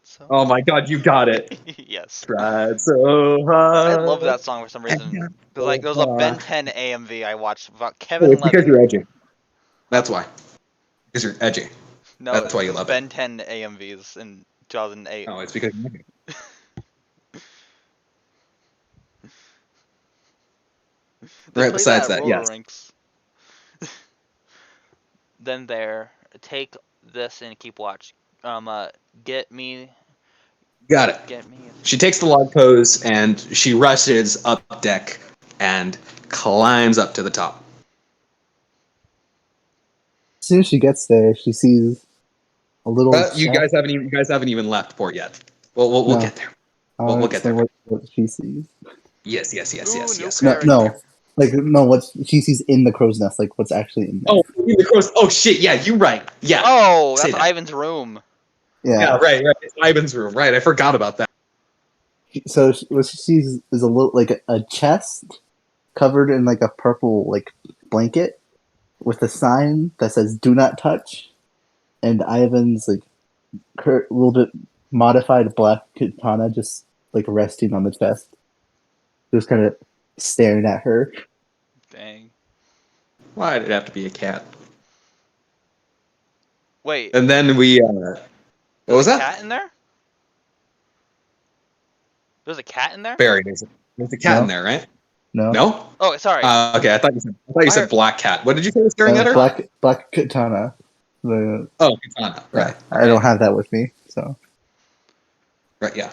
so. Oh my God, you got it. Yes. Tried so hard. I love that song for some reason. Because like there was a Ben 10 AMV I watched about Oh, Kevin it's because Levin. you're edgy. That's why. Because you're edgy. No, That's why you it's love Ben it. 10 AMVs in 2008. Oh, it's because They right play that besides at that, roller yes. rinks. Then there, take this and keep watch. Get me, Got it. get me. She takes the log pose and she rushes up deck and climbs up to the top. As soon as she gets there, she sees a little You chest. guys haven't even left port yet. We'll No. get there. I'll We'll get explain there. what she sees. Yes. Ooh, new We'll No, get character. there. what she sees in the crow's nest, like what's actually in there. Oh, the crows. Oh shit! Yeah, you're right. Yeah, Oh, say that's that. Ivan's room. Yeah. Yeah, right. It's Ivan's room. Right, I forgot about that. So what she sees is a little like a chest covered in like a purple like blanket with a sign that says "Do not touch," and Ivan's like a little bit modified black katana just like resting on the chest, just kind of staring at her. Dang. Why did it have to be a cat? Wait, And then we. What there's was a that? cat in there? There's a cat in there? Barry. There's a cat in No, there, right? no, No. Oh, sorry. Okay, I thought you I said heard black cat. What did you say was staring at her? katana. black katana. The Oh, katana. yeah, Right. I don't have that with me, so Right. Yeah.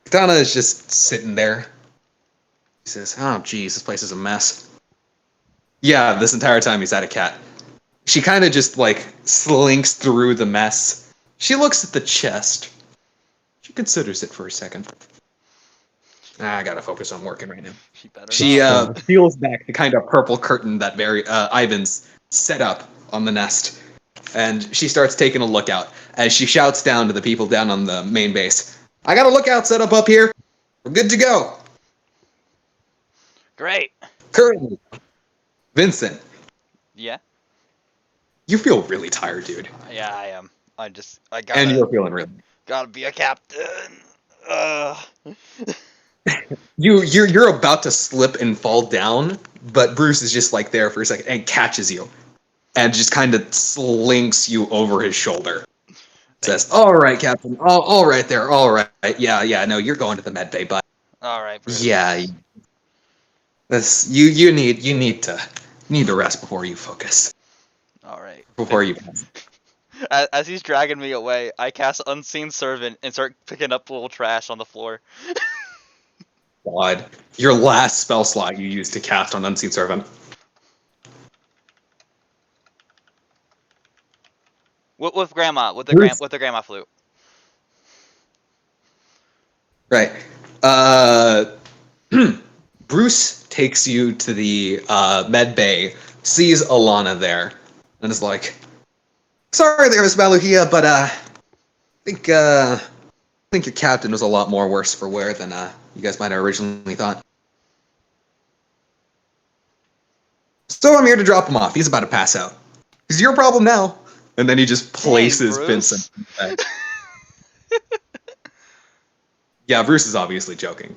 Katana is just sitting there. He says, "Oh, geez, this place is a mess." Yeah, this entire time he's had a cat. She kind of just like slinks through the mess. She looks at the chest. She considers it for a second. I gotta focus on working right now. She better She not. Sure. peels back the kind of purple curtain that Ivan's set up on the nest, and she starts taking a look out as she shouts down to the people down on the main base. I got a lookout set up here. We're good to go. Great. Currently, Vincent, Yeah. you feel really tired, dude, Yeah, I am. I and gotta you're feeling really. be a captain. Uh, You're about to slip and fall down, but Bruce is just like there for a second and catches you, and just kind of slinks you over his shoulder. thank Says, you. "All right, Captain. All right there. All right. Yeah. No, you're going to the med bay, but All right, Bruce. yeah, this you need to rest before you focus. All right. Before you pass. As he's dragging me away, I cast Unseen Servant and start picking up little trash on the floor. God, your last spell slot you used to cast on Unseen Servant. With grandma, Bruce. with the grandma flute. Right. Bruce takes you to the med bay, sees Alana there, and is like, "Sorry there, Miss Maluhia, but I think your captain was a lot more worse for wear than you guys might have originally thought. So I'm here to drop him off. He's about to pass out. It's your problem now." And then he just Dang, places Vincent. Bruce. Yeah, Bruce is obviously joking.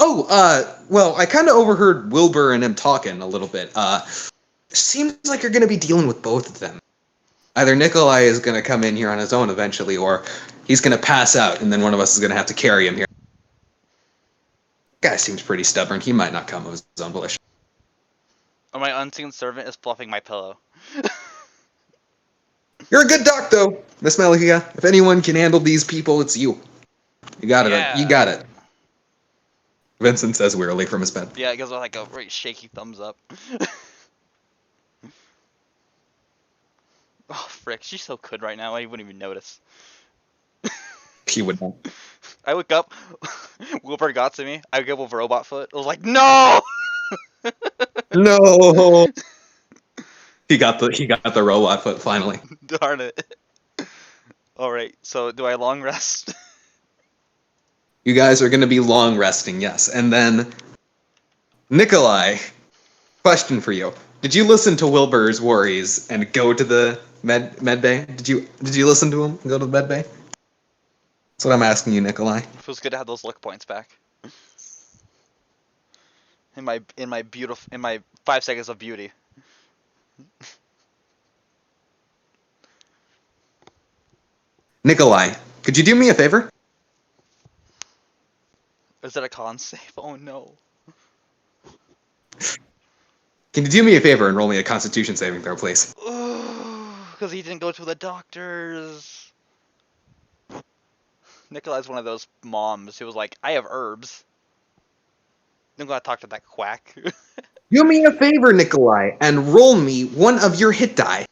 Oh, well, I kind of overheard Wilbur and him talking a little bit. Seems like you're going to be dealing with both of them. Either Nikolai is going to come in here on his own eventually, or he's going to pass out, and then one of us is going to have to carry him here. Guy seems pretty stubborn. He might not come of his own volition. Oh, my Unseen Servant is fluffing my pillow. You're a good doc, though, Miss Malikia. If anyone can handle these people, it's you. You got it. You Yeah. got it. Vincent says wearily from his bed. Yeah, it gives like a very shaky thumbs up. Oh, frick. She's so good right now, I wouldn't even notice. He would not. I look up, Wilbur got to me. I give with robot foot. I was like, no! No. He got the robot foot finally. Darn it. Alright, so do I long rest? You guys are going to be long resting, yes. And then Nikolai, question for you: did you listen to Wilbur's worries and go to the med bay? Did you listen to him and go to the med bay? That's what I'm asking you, Nikolai. Feels good to have those luck points back. In my 5 seconds of beauty. Nikolai, could you do me a favor? Is it a con save? Oh no. Can you do me a favor and roll me a Constitution saving throw, please? Because he didn't go to the doctors. Nikolai's one of those moms who was like, I have herbs. I'm gonna talk to that quack. Do me a favor, Nikolai, and roll me one of your hit die.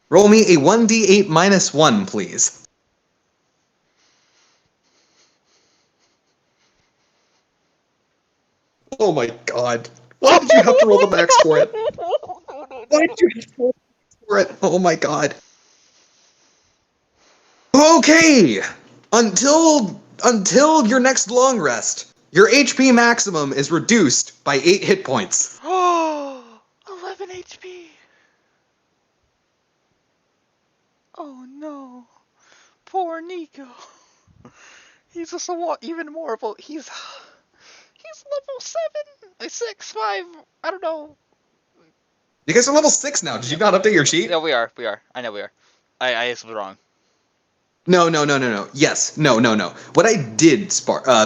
Roll me a 1d8 minus 1, please. Oh my god. Why did you have to roll the max for it? Why did you have to roll the max for it? Oh my god. Okay! Until your next long rest, your HP maximum is reduced by 8 hit points. Oh, 11 HP. Oh no. Poor Nico. He's just even more of a, he's level 7, 6, 5, I don't know. You guys are level 6 now. Did you not update your sheet? Yeah, we are. I know we are. I was wrong. No. Yes. No. What I did,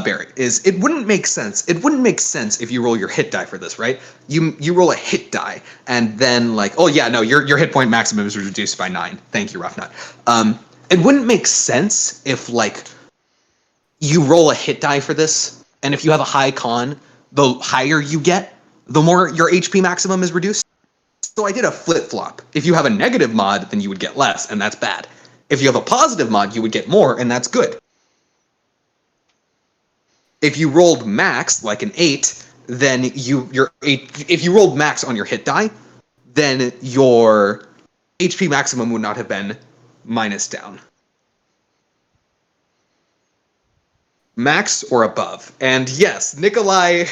Barry, is it wouldn't make sense. It wouldn't make sense if you roll your hit die for this, right? You roll a hit die, and then like, oh yeah, no, your hit point maximum is reduced by 9. Thank you, Roughnut. It wouldn't make sense if like you roll a hit die for this, and if you have a high con, the higher you get, the more your HP maximum is reduced. So I did a flip flop. If you have a negative mod, then you would get less, and that's bad. If you have a positive mod, you would get more, and that's good. If you rolled max, like an 8, then if you rolled max on your hit die, then your HP maximum would not have been minus down. Max or above. And yes, Nikolai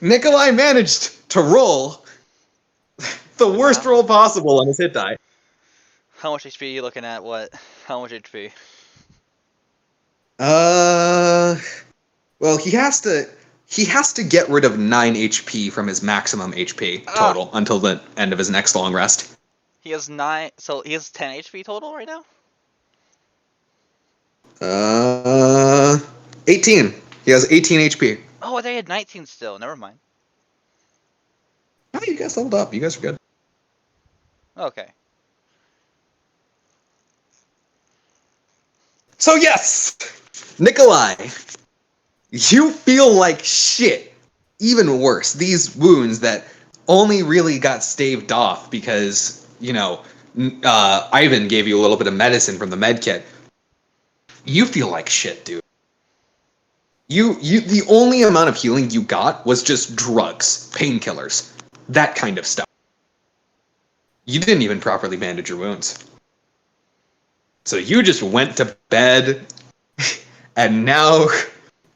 managed to roll the worst roll possible on his hit die. How much HP are you looking at? What? How much HP? Well, he has to get rid of 9 HP from his maximum HP total until the end of his next long rest. He has 9, so he has 10 HP total right now? 18. He has 18 HP. Oh, they had 19 still. Never mind. Oh, you guys leveled up. You guys are good. Okay. So yes, Nikolai, you feel like shit. Even worse, these wounds that only really got staved off because, Ivan gave you a little bit of medicine from the med kit. You feel like shit, dude. The only amount of healing you got was just drugs, painkillers, that kind of stuff. You didn't even properly bandage your wounds. So you just went to bed, and now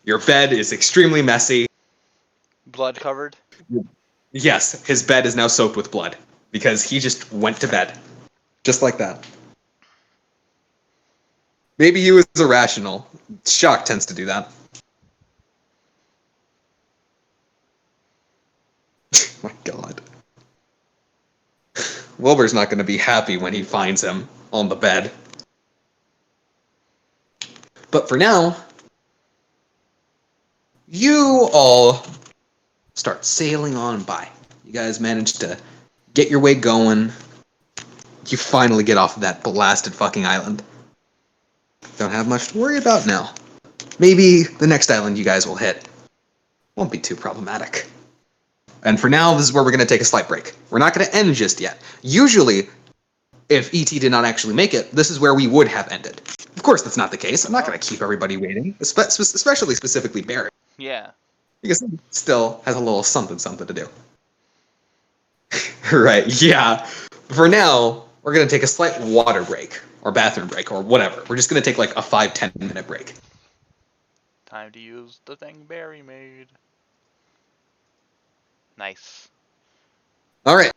your bed is extremely messy. Blood covered? Yes, his bed is now soaked with blood because he just went to bed. Just like that. Maybe he was irrational. Shock tends to do that. My god. Wilbur's not going to be happy when he finds him on the bed. But for now, you all start sailing on by. You guys manage to get your way going. You finally get off of that blasted fucking island. Don't have much to worry about now. Maybe the next island you guys will hit won't be too problematic. And for now, this is where we're going to take a slight break. We're not going to end just yet. Usually, if ET did not actually make it, this is where we would have ended. Of course, that's not the case. I'm not going to keep everybody waiting, especially specifically Barry. Yeah. Because he still has a little something to do. Right, yeah. For now, we're going to take a slight water break, or bathroom break, or whatever. We're just going to take like a 5-10 minute break. Time to use the thing Barry made. Nice. All right.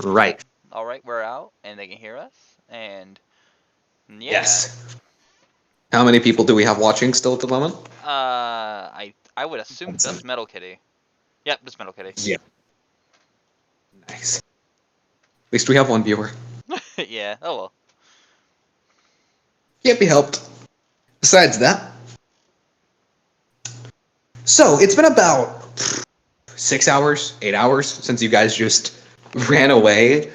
Right. All right, we're out, and they can hear us. And yeah, Yes. How many people do we have watching still at the moment? I would assume Vincent. just Metal Kitty. Yep, just Metal Kitty. Yeah. Nice. At least we have one viewer. Yeah. Oh well. Can't be helped. Besides that, so it's been about 6 hours, 8 hours since you guys just ran away.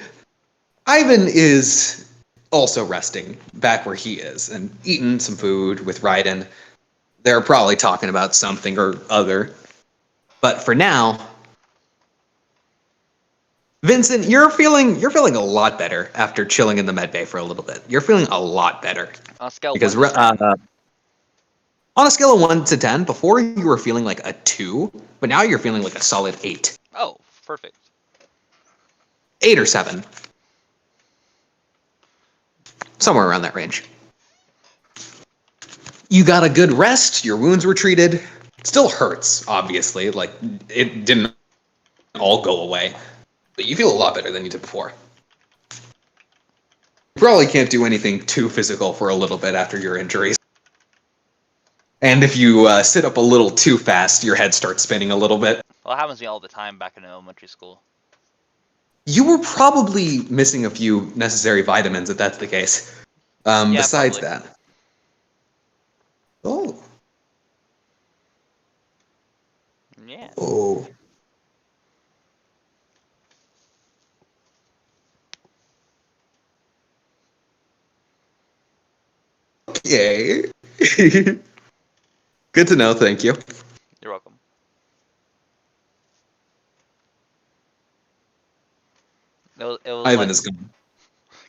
Ivan is also resting back where he is and eating some food with Raiden. They're probably talking about something or other. But for now, Vincent, you're feeling a lot better after chilling in the med bay for a little bit. You're feeling a lot better On a scale of because 1 to 10. on a scale of 1 to 10, before you were feeling like a 2, but now you're feeling like a solid 8, Oh, perfect. 8 or 7, somewhere around that range. You got a good rest. Your wounds were treated. It still hurts, obviously. Like it didn't all go away, but you feel a lot better than you did before. You probably can't do anything too physical for a little bit after your injuries. And if you sit up a little too fast, your head starts spinning a little bit. Well, it happens to me all the time back in elementary school. You were probably missing a few necessary vitamins if that's the case. Yeah, Besides probably. that. Oh. Yeah. Oh. Okay. Good to know, thank you. You're welcome. It was Ivan like is gone.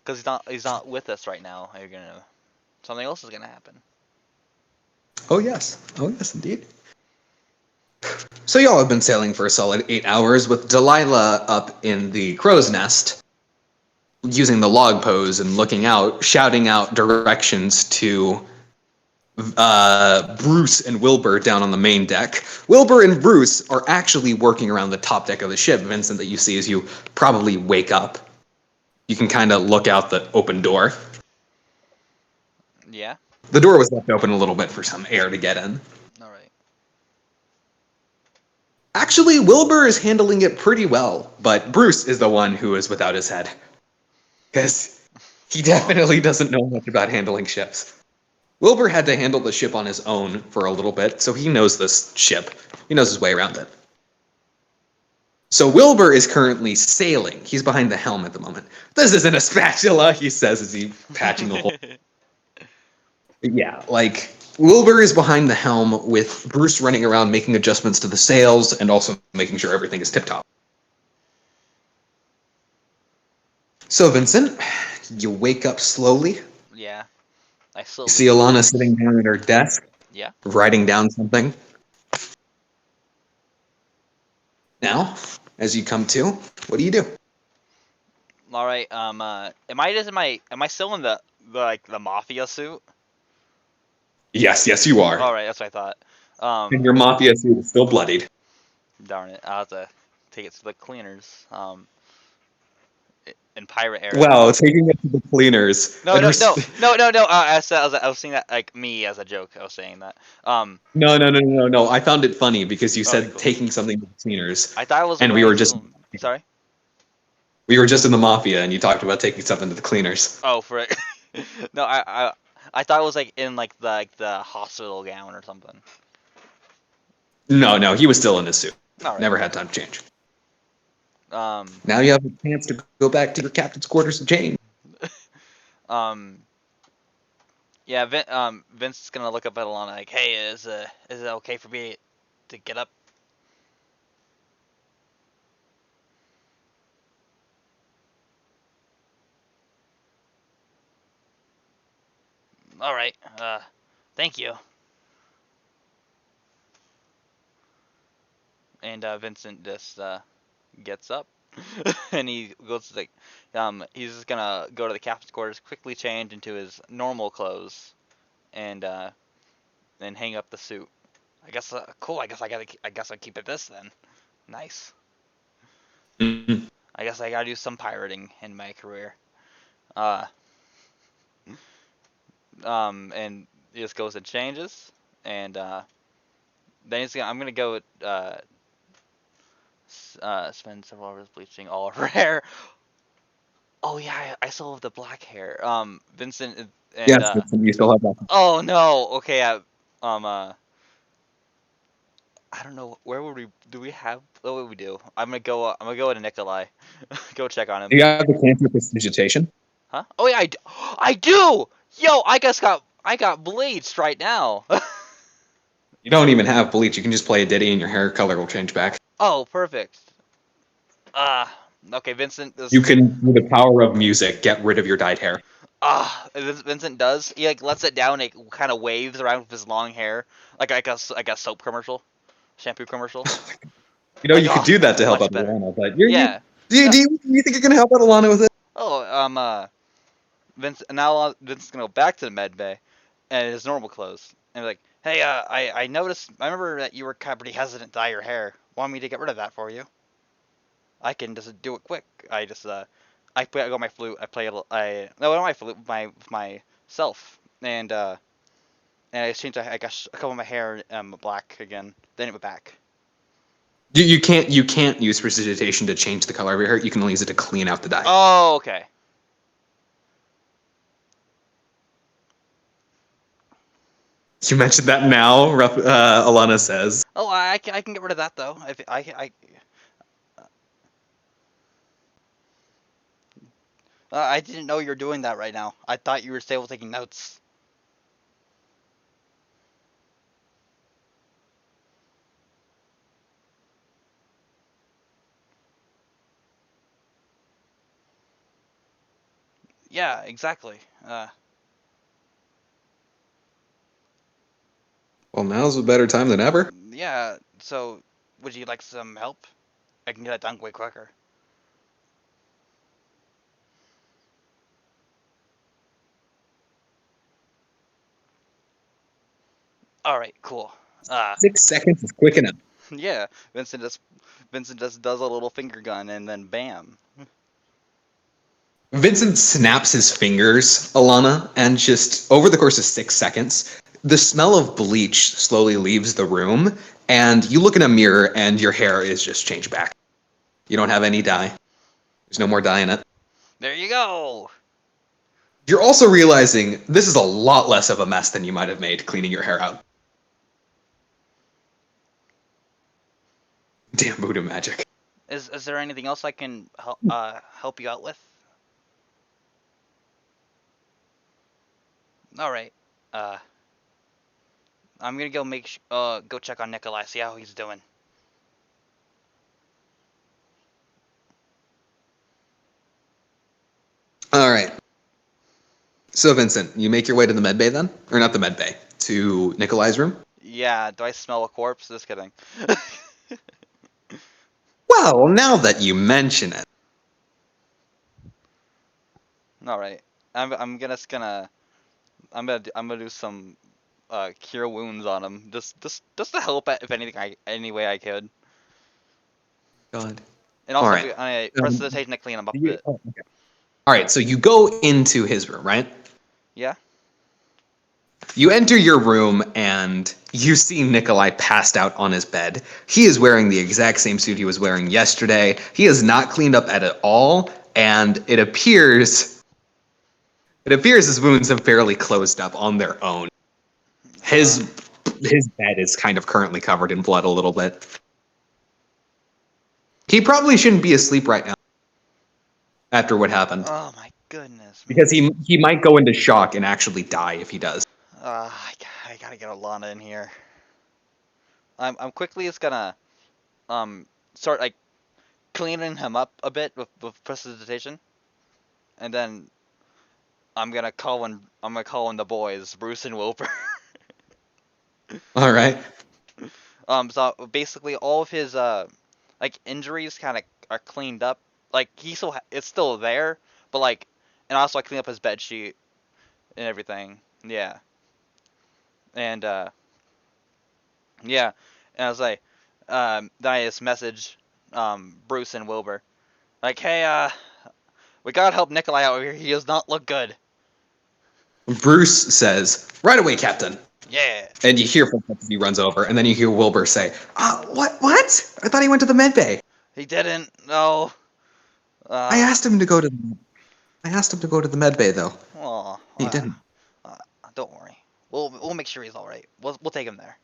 because he's not with us right now. You're gonna something else is gonna happen. Oh yes. Oh yes, indeed. So y'all have been sailing for a solid 8 hours with Delilah up in the crow's nest, using the log pose and looking out, shouting out directions to Bruce and Wilbur down on the main deck. Wilbur and Bruce are actually working around the top deck of the ship, Vincent, that you see as you probably wake up. You can kind of look out the open door. Yeah. The door was left open a little bit for some air to get in. All right. Actually, Wilbur is handling it pretty well, but Bruce is the one who is without his head. Because he definitely doesn't know much about handling ships. Wilbur had to handle the ship on his own for a little bit, so he knows this ship. He knows his way around it. So Wilbur is currently sailing. He's behind the helm at the moment. This isn't a spatula, he says as he patching a hole. Yeah, like Wilbur is behind the helm with Bruce running around making adjustments to the sails and also making sure everything is tip top. So Vincent, you wake up slowly. Yeah. I You slowly see wake up. Alana sitting down at her desk, Yeah. writing down something. Now, as you come to, what do you do? All right. Am I still in the mafia suit? Yes, yes, you are. All right. That's what I thought. And your mafia suit is still bloodied. Darn it. I'll have to take it to the cleaners. In pirate era. Wow, taking it to the cleaners. No, no, no, no, no, no. I was saying that like me as a joke. I was saying that. No. I found it funny because you Okay, said cool. taking something to the cleaners, I thought I was and wearing some. Sorry. we were just in the mafia, and you talked about taking something to the cleaners. Oh, for it. No, I thought it was like in like the hospital gown or something. No, he was still in his suit. All right. Never had time to change. Um. Now you have a chance to go back to your captain's quarters and change. Um. Yeah. Vince is gonna look up at Alana like, "Hey, is it okay for me to get up?" All right. Thank you. And Vincent just gets up and he goes to he's just gonna go to the captain's quarters, quickly change into his normal clothes, and then hang up the suit. I guess cool. I guess I keep it this then. Nice. Mhm. I guess I gotta do some pirating in my career. Uh, and he just goes and changes, and then I'm gonna go spend several hours bleaching all of her hair. Oh yeah, I still have the black hair. Vincent and Yes, Vincent, you still have that. oh no, okay, um uh, I don't know where would we do we have what would we do? I'm gonna go to Nikolai, go check on him. Do you have the cancer prestidigitation? Huh? Oh yeah, I do. Yo, I got bleached right now. You don't even have bleach. You can just play a ditty and your hair color will change back. Oh, perfect. Uh, okay, Vincent You is can, with the power of music, get rid of your dyed hair. Vincent does. He like lets it down. It kind of waves around with his long hair, like a soap commercial, shampoo commercial. You know, Like you could do that to help much out better. Alana, but Yeah. do you think you're gonna help out Alana with it? Oh, now Vince's gonna go back to the med bay, and his normal clothes, and be like, hey, I noticed. I remember that you were kind of pretty hesitant to dye your hair. Want me to get rid of that for you? I can just do it quick. I got my flute. I play a little. No, not my flute. Myself, and I changed. I got a couple of my hair black again. Then it went back. You can't use prestidigitation to change the color of your hair. You can only use it to clean out the dye. Oh, okay. You mentioned that now, Alana says. Oh, I can get rid of that though. I didn't know you were doing that right now. I thought you were still taking notes. Yeah, exactly. Well, now's a better time than ever. Yeah. So, would you like some help? I can get it done way quicker. All right, cool. 6 seconds is quick enough. Yeah. Vincent just does a little finger gun and then bam. Vincent snaps his fingers, Alana, and just over the course of 6 seconds, the smell of bleach slowly leaves the room, and you look in a mirror and your hair is just changed back. You don't have any dye. There's no more dye in it. There you go. You're also realizing this is a lot less of a mess than you might have made cleaning your hair out. Damn voodoo magic. Is there anything else I can help you out with? All right. Uh, I'm gonna go check on Nikolai, see how he's doing. All right. So, Vincent, you make your way to the med bay then? Or not the med bay, to Nikolai's room? Yeah. Do I smell a corpse? Just kidding. Well, now that you mention it. All right. I'm gonna do some cure wounds on him. Just to help if anything any way I could. God. And All also right. I press the to clean him up a bit. Okay. All right, so you go into his room, right? Yeah. You enter your room and you see Nikolai passed out on his bed. He is wearing the exact same suit he was wearing yesterday. He is not cleaned up at all, and it appears his wounds have fairly closed up on their own. His his bed is kind of currently covered in blood a little bit. He probably shouldn't be asleep right now after what happened, Oh my goodness, because man. he might go into shock and actually die if he does. I gotta get Alana in here. I'm quickly just gonna um start like cleaning him up a bit with prestidigitation, and then I'm gonna call in the boys, Bruce and Wilbur. All right. So basically all of his like injuries kind of are cleaned up. Like it's still there, but like, and also I clean up his bed sheet and everything. Yeah, and yeah, and I was like, then I just message Bruce and Wilbur. Like, hey, we gotta help Nikolai out here. He does not look good. Bruce says, "Right away, Captain." Yeah. And you hear footsteps as he runs over, and then you hear Wilbur say, "What? What? I thought he went to the med bay. He didn't. No. I Uh. asked him to go to. I asked him to go to the med bay, though. Oh. He didn't." Uh, don't worry. We'll make sure he's all right. We'll take him there.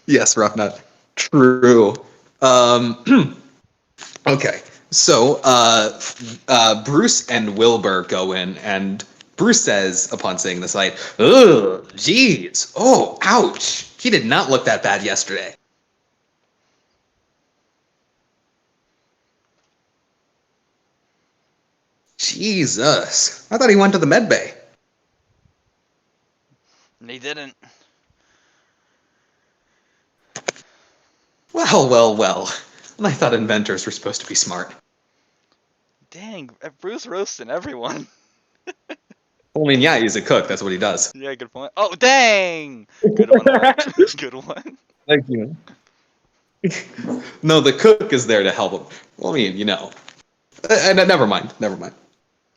Yes, Roughnut. True. Um, okay. So, Bruce and Wilbur go in, and Bruce says, upon seeing the sight, "Ugh, jeez, oh, ouch. He did not look that bad yesterday." Jesus, I thought he went to the med bay. He didn't. Well, well, well. I thought inventors were supposed to be smart. Dang, Bruce roasting everyone. Well, I mean, yeah, he's a cook. That's what he does. Yeah, good point. Oh, dang! Good one, Art. Good one. Thank you. No, the cook is there to help him. Well, I mean, never mind. Never mind.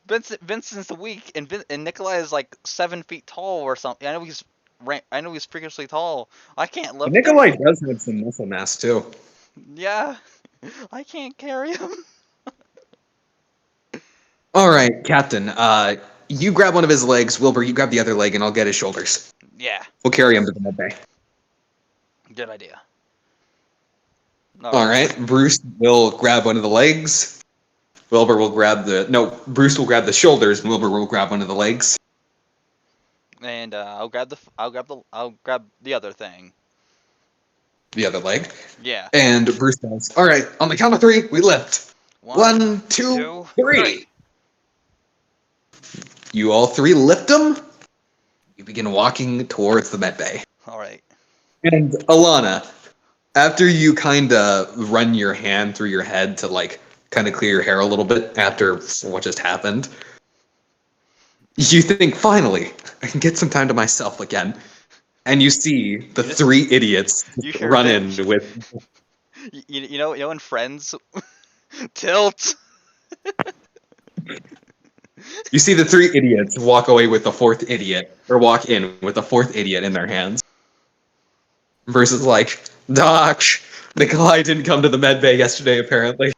Vincent's weak, and Nikolai is like 7 feet tall or something. I know he's freakishly tall. I can't lift him. Nikolai does have some muscle mass too. Yeah, I can't carry him. All right, Captain. You grab one of his legs. Wilbur, you grab the other leg, and I'll get his shoulders. Yeah, We'll carry him to the med bay. good idea. All right. Bruce will grab one of the legs. Wilbur will grab the no. Bruce will grab the shoulders, and Wilbur will grab one of the legs. And I'll grab the other thing. The other leg. Yeah. And Bruce says, "All right, on the count of three, we lift. One, two, three. You all three lift him. You begin walking towards the med bay. All right. And Alana, after you kind of run your hand through your head to like kind of clear your hair a little bit after what just happened, you think, finally, I can get some time to myself again. And you see the three idiots You hear run him. in with. You know in Friends, tilt. You see the three idiots walk away with the fourth idiot, or walk in with the fourth idiot in their hands. Versus like, Doc, Nikolai didn't come to the med bay yesterday, apparently.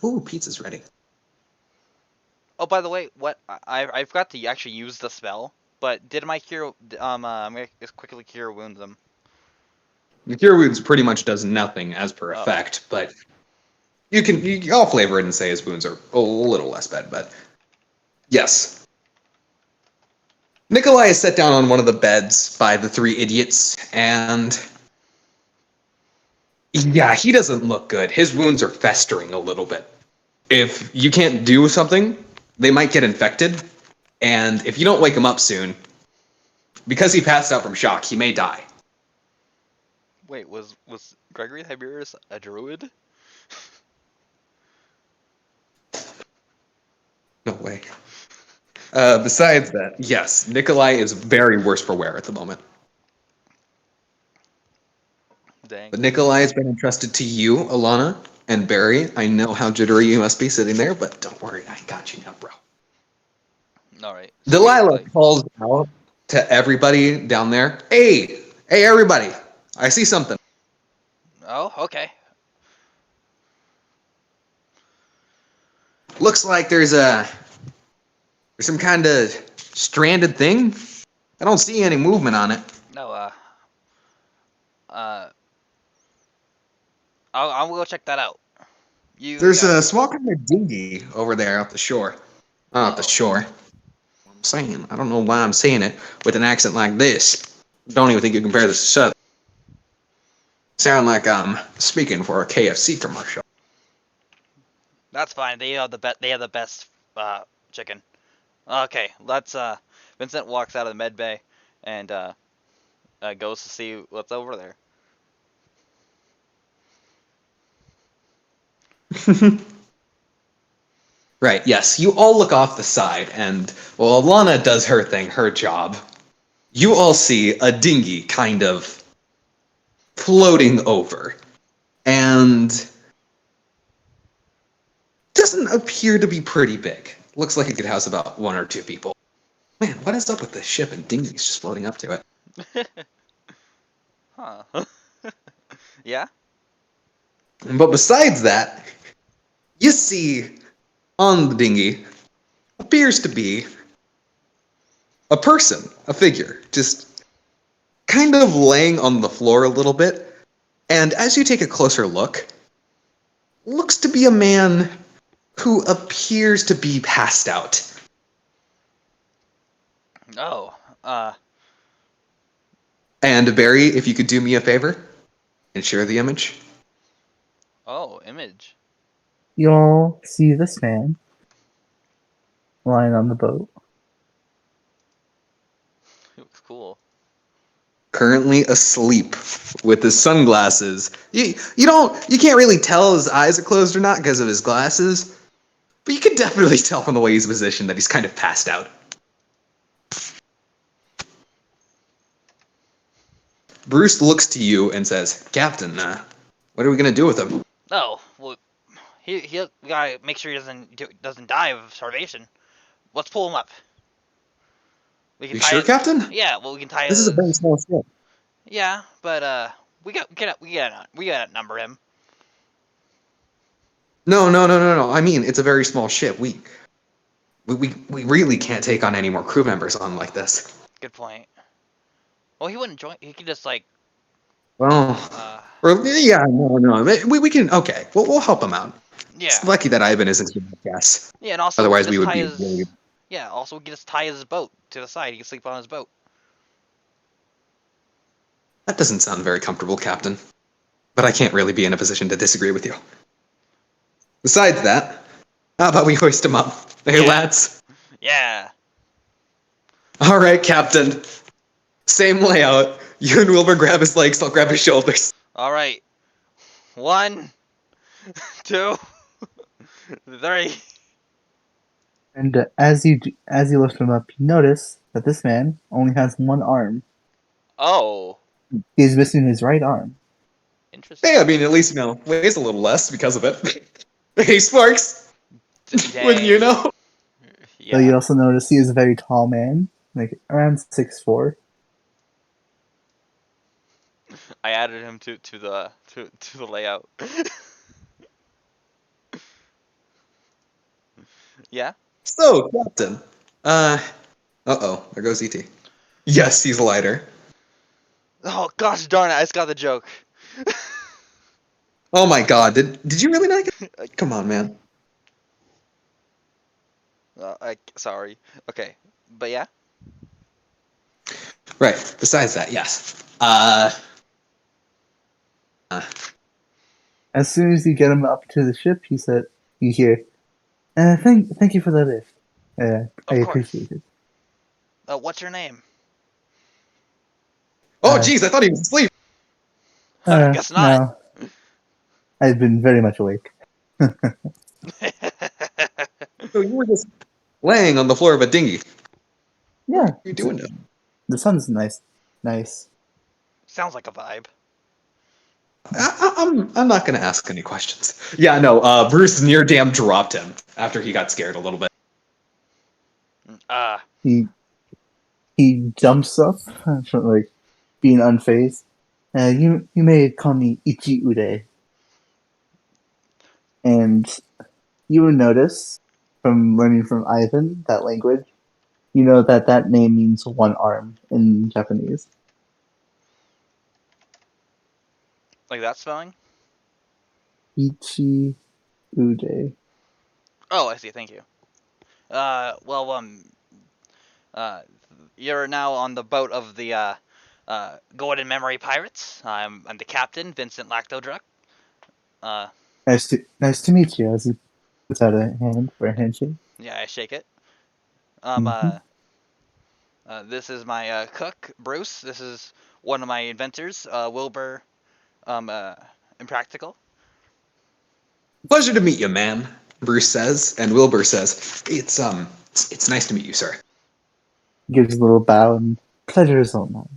Ooh, pizza's ready. Oh, by the way, what I forgot to actually use the spell, but did my cure? I'm gonna just quickly cure wounds them. The Cure Wounds pretty much does nothing as per Oh. effect, but I'll flavor it and say his wounds are a little less bad, but yes. Nikolai is set down on one of the beds by the three idiots, and yeah, he doesn't look good. His wounds are festering a little bit. If you can't do something, they might get infected, and if you don't wake him up soon, because he passed out from shock, he may die. Wait, was Gregory Tiberius a druid? No way. Besides that, yes, Nikolai is very worse for wear at the moment. Dang. But Nikolai has been entrusted to you, Alana, and Barry. I know how jittery you must be sitting there, but don't worry, I got you now, bro. All right. Delilah calls out to everybody down there. Hey, everybody! I see something. Oh, okay. Looks like there's some kind of stranded thing. I don't see any movement on it. No, I'll go check that out. There's a small kind of dinghy over there off the shore. Not the Uh-oh. shore. I'm saying, I don't know why I'm saying it with an accent like this. Don't even think you compare this to Southern. Sound like I'm speaking for a KFC commercial. That's fine. They have the best chicken. Okay, let's Vincent walks out of the med bay and goes to see what's over there. Right, yes. You all look off the side, and while Alana does her thing, her job, you all see a dinghy kind of floating over. And doesn't appear to be pretty big. Looks like it could house about one or two people. Man, what is up with this ship and dinghies just floating up to it? Huh. Yeah? But besides that, you see on the dinghy appears to be a person, a figure, just kind of laying on the floor a little bit. And as you take a closer look, looks to be a man who appears to be passed out. Oh. And Barry, if you could do me a favor and share the image. Oh, image. You'll see this man lying on the boat. He looks cool. Currently asleep with his sunglasses. You can't really tell his eyes are closed or not because of his glasses, but you can definitely tell from the way he's positioned that he's kind of passed out. Bruce looks to you and says, "Captain, what are we gonna do with him?" Oh, well, we gotta make sure he doesn't die of starvation. Let's pull him up. We can You tie sure, it. Captain? Yeah, well, we can tie This is a very his. small ship. Yeah, but we gotta number him. No. I mean, it's a very small ship. We really can't take on any more crew members on like this. Good point. Well, he wouldn't join. He could just like. Well, Uh. or yeah, no. We can. Okay, we'll help him out. It's Yeah. lucky that Ivan isn't here, I guess. Yeah, and also we Otherwise, can we just would tie be his. really. Yeah. Also, we can just tie his boat to the side. He can sleep on his boat. That doesn't sound very comfortable, Captain. But I can't really be in a position to disagree with you. Besides that, how about we hoist him up? Hey, Yeah. lads. Yeah. All right, Captain. Same layout. You and Wilbur grab his legs, I'll grab his shoulders. All right. 1, 2, 3. And as you lift him up, you notice that this man only has one arm. Oh. He's missing his right arm. Interesting. Hey, I mean, at least, weighs a little less because of it. Hey, Sparks. Wouldn't you Dang. know? Yeah. So you also notice he is a very tall man, like around 6'4". I added him to the layout. Yeah. So, Captain. Uh-oh, there goes E.T. Yes, he's lighter. Oh gosh darn it! I just got the joke. Oh my god, did you really not get... Come on, man. Sorry. Okay, but yeah. Right, besides that, yes. As soon as you get him up to the ship, you hear, thank you for the lift. I Of course. appreciate it. What's your name? Oh, Uh, jeez, I thought he was asleep. I guess not. No, I've been very much awake. So you were just laying on the floor of a dinghy. What Yeah, are you doing now? the sun's nice. Sounds like a vibe. I'm not gonna ask any questions. Yeah, no, Bruce near damn dropped him after he got scared a little bit. He jumps up from like being unfazed. You may call me Ichi Ude. And you will notice from learning from Ivan that language, you know that name means one arm in Japanese. Like that spelling? Ichi Ude. Oh, I see. Thank you. Well, uh, you're now on the boat of the Golden Memory Pirates. I'm the captain, Vincent Lactodruck. Nice to meet you. As he puts out a hand for a handshake. Yeah, I shake it. Mhm. This is my cook, Bruce. This is one of my inventors, Wilbur, Impractical. Pleasure to meet you, man, Bruce says, and Wilbur says, it's nice to meet you, sir. Gives a little bow and pleasure is all mine.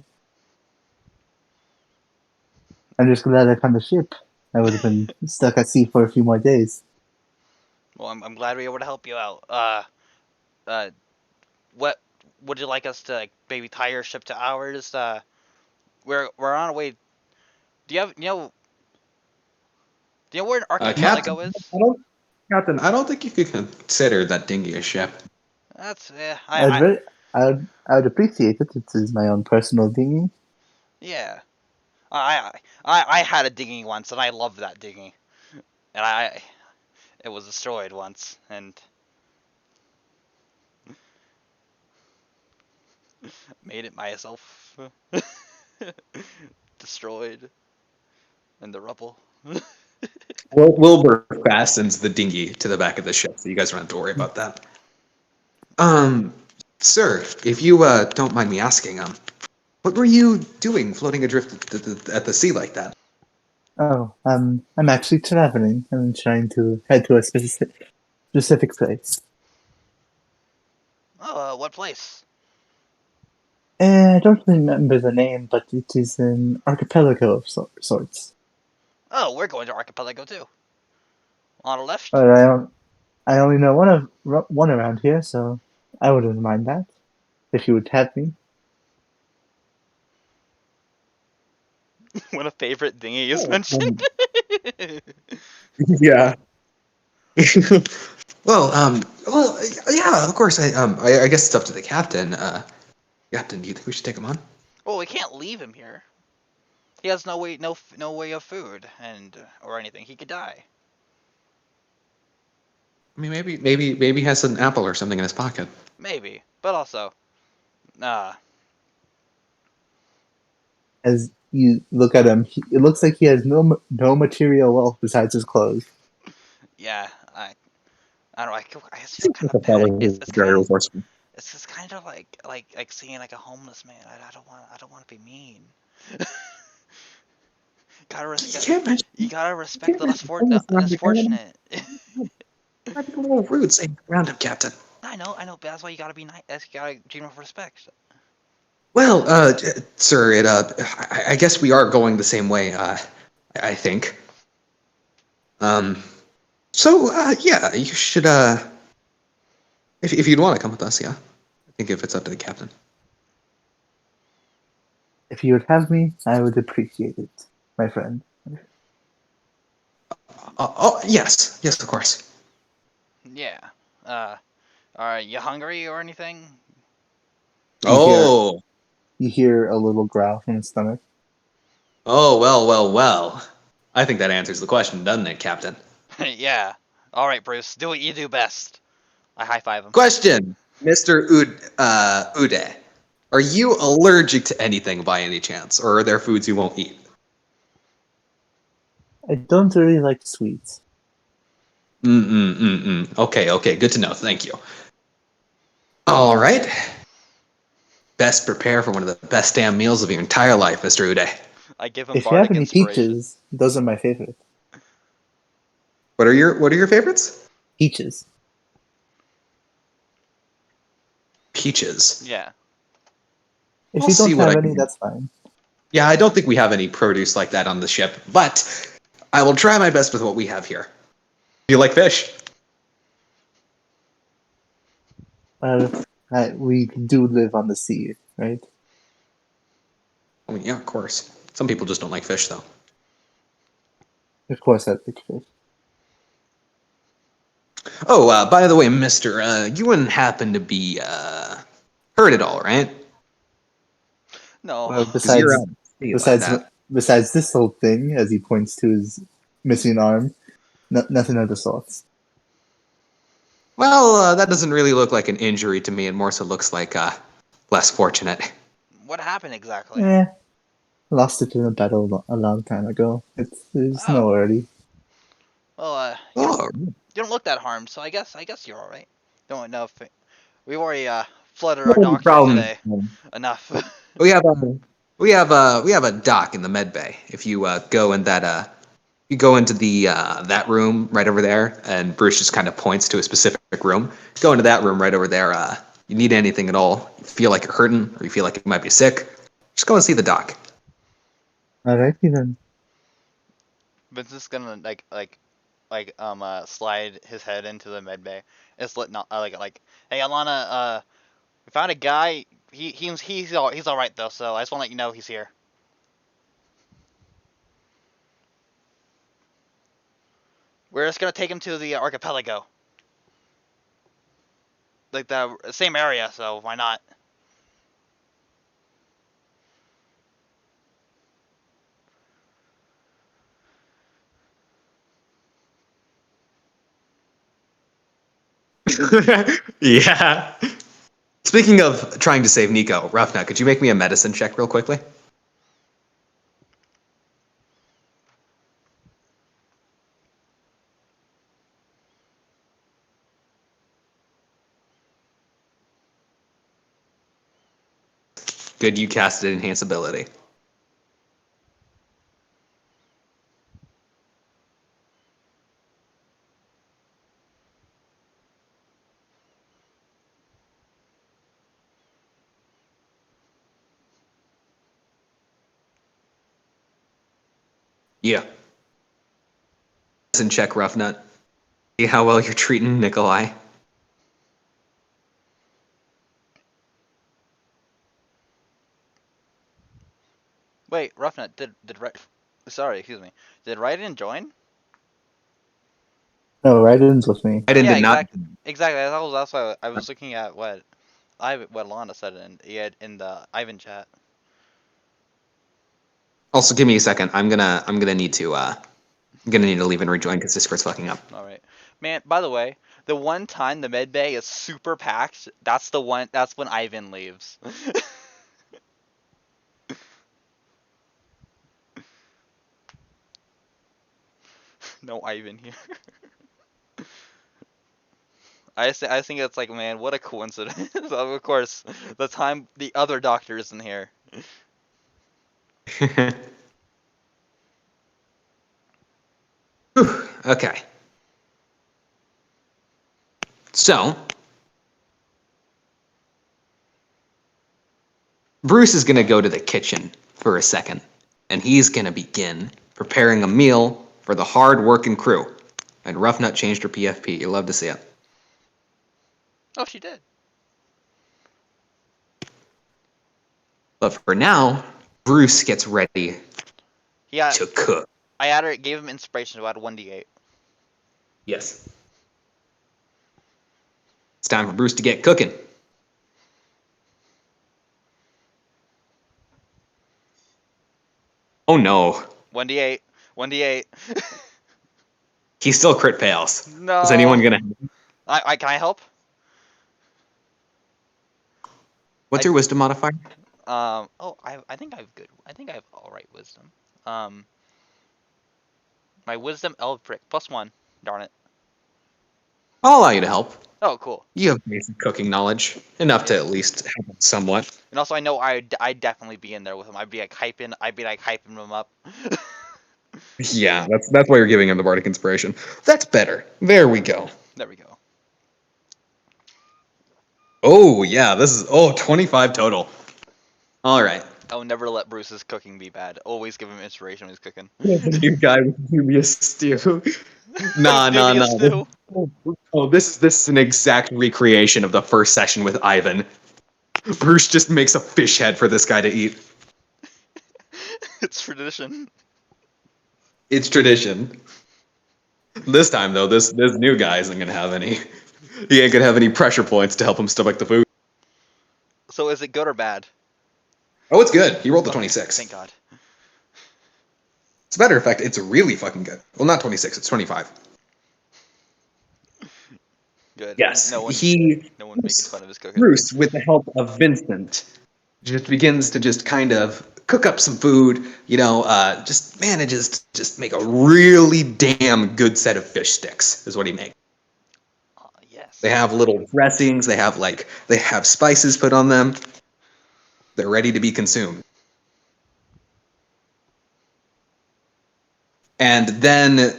I'm just glad I found the ship. I would have been stuck at sea for a few more days. Well, I'm glad we were able to help you out. What would you like us to like, maybe tie your ship to ours? We're on our way. Do you have do you know where an Captain, archipelago is? I don't think you could consider that dinghy a ship. That's I'd re- I would appreciate it. It is my own personal dinghy. yeah. I had a dinghy once and I loved that dinghy, and it was destroyed once and made it myself. Destroyed in the rubble. Wilbur fastens the dinghy to the back of the ship, so you guys don't have to worry about that. Sir, if you don't mind me asking, what were you doing floating adrift at the sea like that? Oh, I'm actually traveling. I'm trying to head to a specific place. Oh, what place? I don't remember the name, but it is an archipelago of sorts. Oh, we're going to archipelago too. On the left. But I only know one around here, so I wouldn't mind that if you would have me. When a favorite dinghy is Oh, mentioned. yeah. Well, yeah, of course. I guess it's up to the captain. Captain, do you think we should take him on? Well, we can't leave him here. He has no way of food and or anything. He could die. I mean, maybe he has an apple or something in his pocket. Maybe, but also, uh, As you look at him, it looks like he has no material wealth besides his clothes. yeah, I don't know. I just feel Seems kind like of a fellow bad. who's very resourceful. It's just kind of like seeing like a homeless man. I don't want to be mean. gotta You respect can't mention. you gotta You respect can't the mention homeless around less the guy. fortunate. Might be a little rude saying around him, Captain. I know, but that's why you gotta be nice. You gotta treat him with respect. Well, sir, I guess we are going the same way. I think. Um, yeah, you should. If you'd want to come with us, yeah. I think if it's up to the captain. If you would have me, I would appreciate it, my friend. Oh, yes, of course. Yeah. Are you hungry or anything? You hear Oh, you hear a little growl from his stomach. oh, well. I think that answers the question, doesn't it, Captain? yeah. All right, Bruce. Do what you do best. I high five him. Question, Mister Ude. Are you allergic to anything by any chance, or are there foods you won't eat? I don't really like sweets. Okay, good to know. Thank you. All right. Best prepare for one of the best damn meals of your entire life, Mr. Ude. I give him If you have bardic any inspiration. peaches, those are my favorite. What are your favorites? Peaches. Peaches. Yeah. If I'll you see don't what have I any, can. that's fine. Yeah, I don't think we have any produce like that on the ship, but I will try my best with what we have here. Do you like fish? We do live on the sea, right? I mean, yeah, of course. Some people just don't like fish, though. Of course, I like fish. Oh, by the way, Mister, you wouldn't happen to be hurt at all, right? No. Well, Because you're out at sea like besides that. besides this whole thing, as he points to his missing arm, nothing of the sorts. Well, that doesn't really look like an injury to me. It more so looks like less fortunate. What happened exactly? Eh, lost it in a battle a long time ago. It's Oh. no worry. Well, Oh, you don't look that harmed, so I guess you're all right. Don't know if we've already flooded our no dock for problem. today. Enough. We have a dock in the med bay. If you go in that You go into the that room right over there, and Bruce just kind of points to a specific room. Go into that room right over there. You need anything at all? You feel like you're hurting, or you feel like you might be sick? Just go and see the doc. Alrighty then. Vincent's gonna slide his head into the med bay. It's lit not hey Alana, we found a guy. He's all right though. So I just want to let you know he's here. We're just gonna take him to the archipelago. Like the same area, so why not? Yeah. Speaking of trying to save Nico, Roughneck, could you make me a medicine check real quickly? Good, you casted Enhance Ability. Yeah. Medicine check, Roughnut. See how well you're treating Nikolai. Wait, Roughnet excuse me. Did Raiden join? No, Raiden's with me. I did Yeah, not. exactly. That's why I was looking at what Lana said in the Ivan chat. Also, give me a second. I'm gonna need to leave and rejoin because Discord's fucking up. All right, man. By the way, the one time the med bay is super packed, that's the one. That's when Ivan leaves. No Ivan here. I think it's like, man, what a coincidence. Of course, the time the other doctor isn't here. Okay. So, Bruce is gonna go to the kitchen for a second, and he's gonna begin preparing a meal for the hard-working crew. And Roughnut changed her PFP. You love to see it. Oh, she did. But for now, Bruce gets ready Yeah, to cook. I gave him inspiration to add 1d8. Yes. It's time for Bruce to get cooking. Oh no. 1d8. 1d8. He still crit fails. No. Is anyone gonna... Can I help? What's your wisdom modifier? Oh, I think I have good. I think I have all right wisdom. My wisdom prick +1. Darn it. I'll allow you to help. Oh, cool. You have basic cooking knowledge. Enough to at least help him somewhat. And also, I know I'd definitely be in there with him. I'd be like hyping him up. Yeah, that's why you're giving him the bardic inspiration. That's better. There we go. There we go. Oh, yeah, this is 25 total. All right. I'll never let Bruce's cooking be bad. Always give him inspiration when he's cooking. The new guy with dubious stew. Nah. Dubious stew. Oh, this is an exact recreation of the first session with Ivan. Bruce just makes a fish head for this guy to eat. It's tradition. It's tradition. This time though, this new guy isn't gonna have any. He ain't gonna have any pressure points to help him stomach the food. So is it good or bad? Oh, it's good. He rolled a 26. Thank God. As a matter of fact, it's really fucking good. Well, not 26. It's 25. Good. Yes, No one making fun of his cooking. Bruce, with the help of Vincent, just begins to just kind of cook up some food. Just manages to just make a really damn good set of fish sticks. Is what he makes. Yes. They have little dressings. They have spices put on them. They're ready to be consumed. And then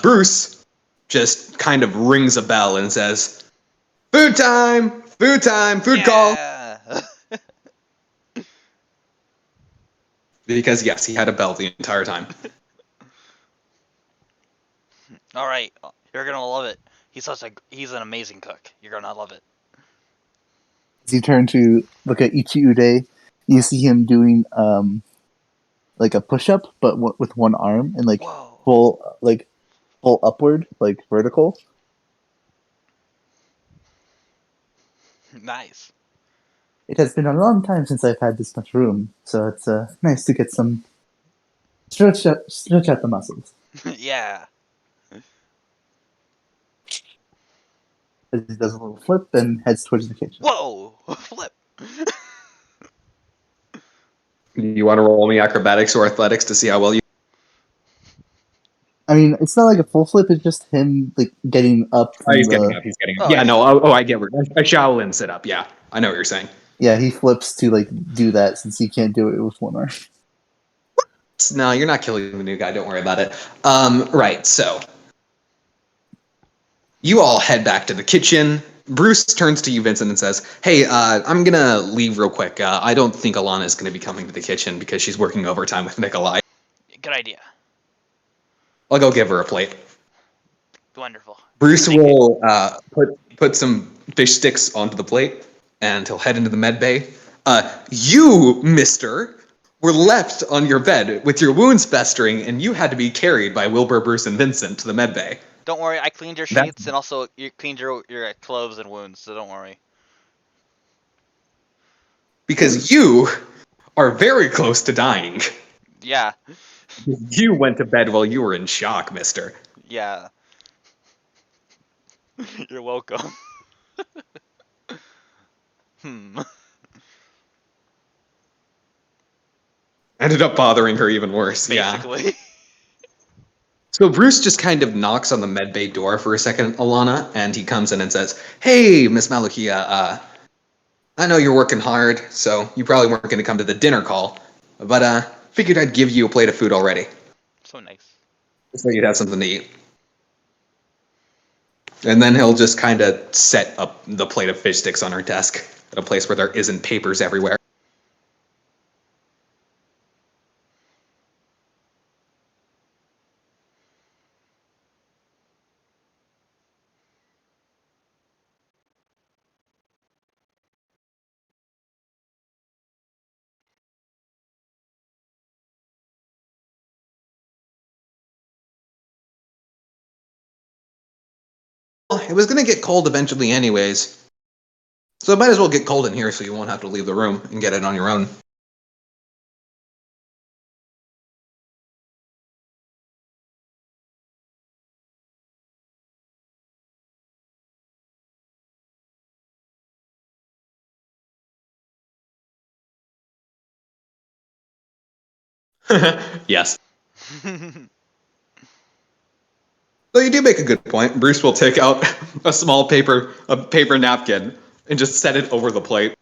Bruce just kind of rings a bell and says, "Food time! Food time! Food call!" Yeah. Because yes, he had a bell the entire time. All right, you're gonna love it. He's an amazing cook. You're gonna love it. As you turn to look at Ichi Ude, you see him doing like a push up, but with one arm and like Whoa. full upward, like vertical. Nice. It has been a long time since I've had this much room, so it's nice to get some stretch out the muscles. Yeah. As he does a little flip and heads towards the kitchen. Whoa. Flip. You want to roll me acrobatics or athletics to see how well you? I mean, it's not like a full flip; it's just him like getting up Oh, from he's getting the. up. He's getting up. Oh, Yeah, yeah. no. I get where a Shaolin sit up. Yeah, I know what you're saying. Yeah, he flips to like do that since he can't do it with one arm. No, you're not killing the new guy. Don't worry about it. Right. So you all head back to the kitchen. Bruce turns to you, Vincent, and says, "Hey, I'm gonna leave real quick. I don't think Alana is gonna be coming to the kitchen because she's working overtime with Nikolai. Good idea. I'll go give her a plate." Wonderful. Bruce Thank you. will put some fish sticks onto the plate, and he'll head into the med bay. You, Mister, were left on your bed with your wounds festering, and you had to be carried by Wilbur, Bruce, and Vincent to the med bay. Don't worry, I cleaned your That's- sheets and also you cleaned your clothes and wounds, so don't worry. Because you are very close to dying. Yeah. You went to bed while you were in shock, Mister. Yeah. You're welcome. Hmm. Ended up bothering her even worse. Yeah. Basically. So Bruce just kind of knocks on the med bay door for a second, Alana, and he comes in and says, "Hey, Miss Malukia, I know you're working hard, so you probably weren't going to come to the dinner call, but figured I'd give you a plate of food already, So nice. so you'd have something to eat." And then he'll just kind of set up the plate of fish sticks on her desk at a place where there isn't papers everywhere. It was going to get cold eventually anyways, so it might as well get cold in here so you won't have to leave the room and get it on your own. Yes. So you do make a good point. Bruce will take out a small paper napkin and just set it over the plate.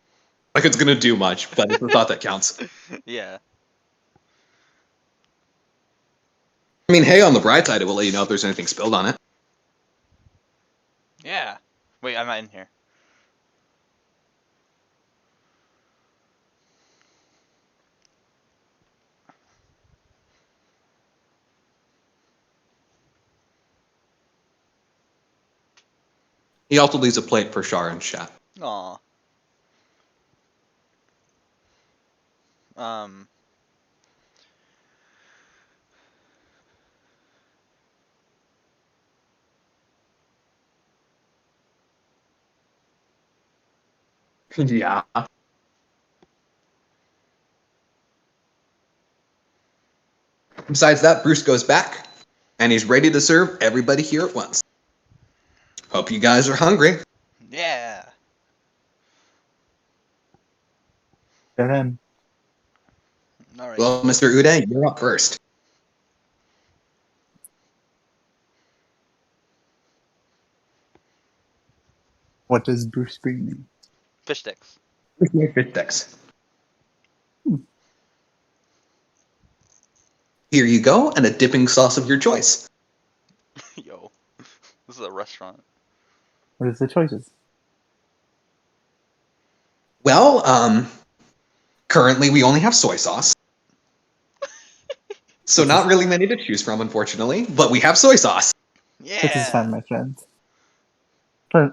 Like it's gonna do much, but it's the thought that counts. Yeah. I mean, hey, on the bright side, it will let you know if there's anything spilled on it. Yeah. Wait, I'm not in here. He also leaves a plate for Shar and Shat. Aw. Um. Yeah. Besides that, Bruce goes back, and he's ready to serve everybody here at once. Hope you guys are hungry. Yeah. Then All right. Well, Mr. Uday, you're up first. what does Bruce bring me? Fish sticks. Fish sticks. Here you go, and a dipping sauce of your choice. Yo, this is a restaurant. What is the choices? Well, currently we only have soy sauce. So not really many to choose from, unfortunately, but we have soy sauce. This is fine, Yeah. my friend.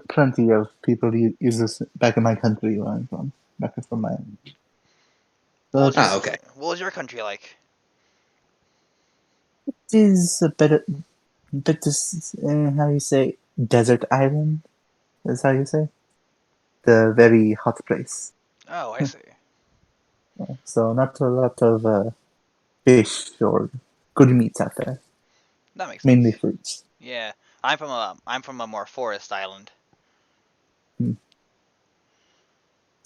Plenty of people use this back in my country where I'm from. Back from my. But Okay. What was your country like? it is a bit this, how you say, desert island, is how you say? The very hot place. Oh, I see. So not a lot of fish or good meats out there. That makes Mainly sense. fruits. Yeah, I'm from a more forest island. So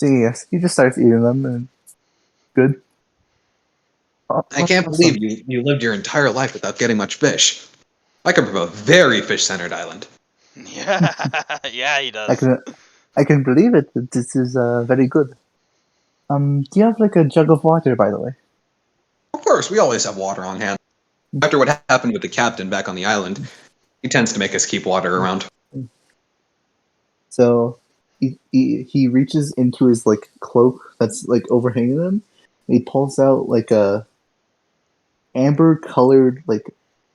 yes, you just start eating them and good. I can't Awesome. believe you lived your entire life without getting much fish. I come from a very fish-centered island. Yeah, yeah, he I does. can I can believe it. This is very good. Do you have like a jug of water, by the way? Of course, we always have water on hand. After what happened with the captain back on the island, he tends to make us keep water around. So he reaches into his like cloak that's like overhanging him. And he pulls out like a amber colored like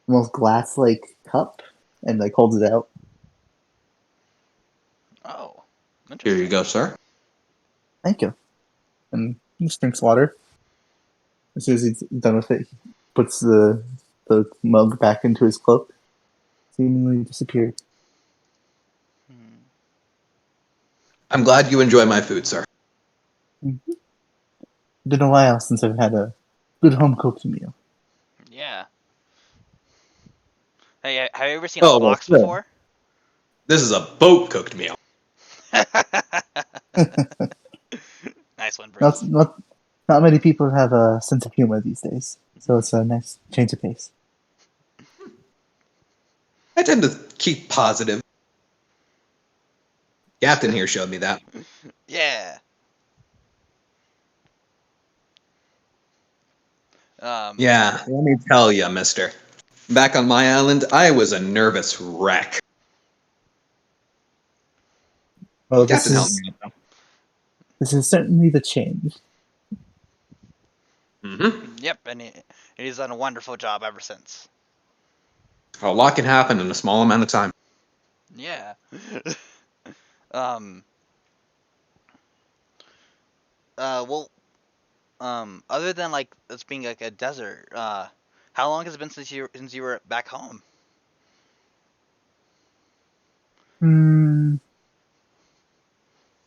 almost glass like cup and like holds it out. Oh, Here you interesting. go, sir. Thank you. And he just drinks water. As soon as he's done with it, he puts the mug back into his cloak. Seemingly disappeared. Hmm. I'm glad you enjoy my food, sir. Mm-hmm. Been a while since I've had a good home cooked meal. Yeah. Hey, have you ever seen a Oh, well, fox sir. before? This is a boat-cooked meal. Nice one, Not Bruce. not not many people have a sense of humor these days, so it's a nice change of pace. I tend to keep positive. Captain here showed me that. Yeah. Um. Yeah, let me tell you, mister. Back on my island, I was a nervous wreck. Well, Captain helped me out, this is certainly the change. though. Mm-hmm. Yep, and he's done a wonderful job ever since. A lot can happen in a small amount of time. Yeah. um. Well. Other than like this being like a desert, how long has it been since you were back home? Hmm,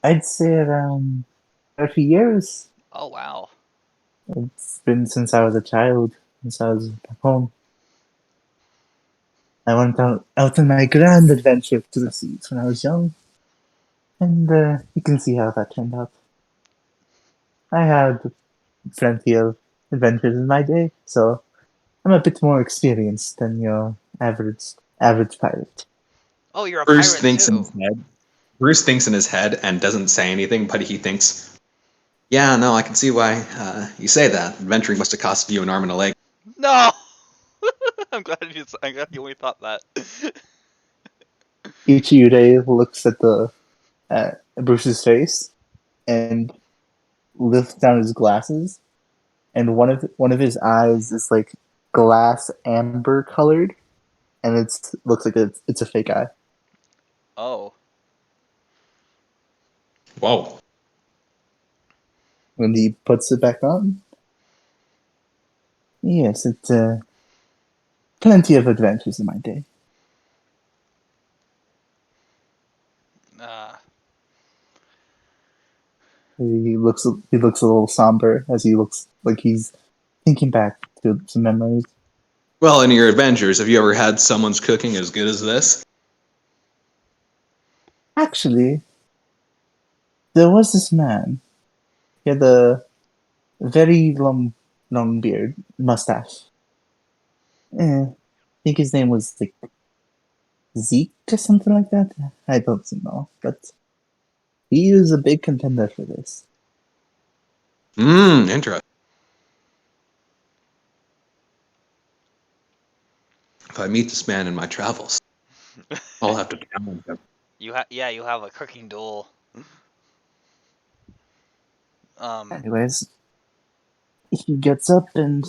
I'd say around 30 years. Oh wow. It's been since I was a child, since I was back home. I went out on my grand adventure to the seas when I was young, and you can see how that turned out. I had plenty of adventures in my day, so I'm a bit more experienced than your average pirate. Oh, you're a Bruce pirate thinks in his too. head. Bruce thinks in his head and doesn't say anything, but he thinks, yeah, no, I can see why you say that. Adventuring must have cost you an arm and a leg. No. I'm glad you only thought that. Ichiure looks at Bruce's face and lifts down his glasses, and one of his eyes is like glass amber colored, and it's looks like it's a fake eye. Oh. Whoa. When he puts it back on, yes, it's plenty of adventures in my day. Uh. He looks a little somber as he looks like he's thinking back to some memories. Well, in your adventures, have you ever had someone's cooking as good as this? Actually, there was this man. He had a very long beard, mustache. I think his name was like Zeke or something like that. I don't know, but he is a big contender for this. Interesting. if I meet this man in my travels, I'll have to challenge him. You have a cooking duel. Anyways, he gets up and,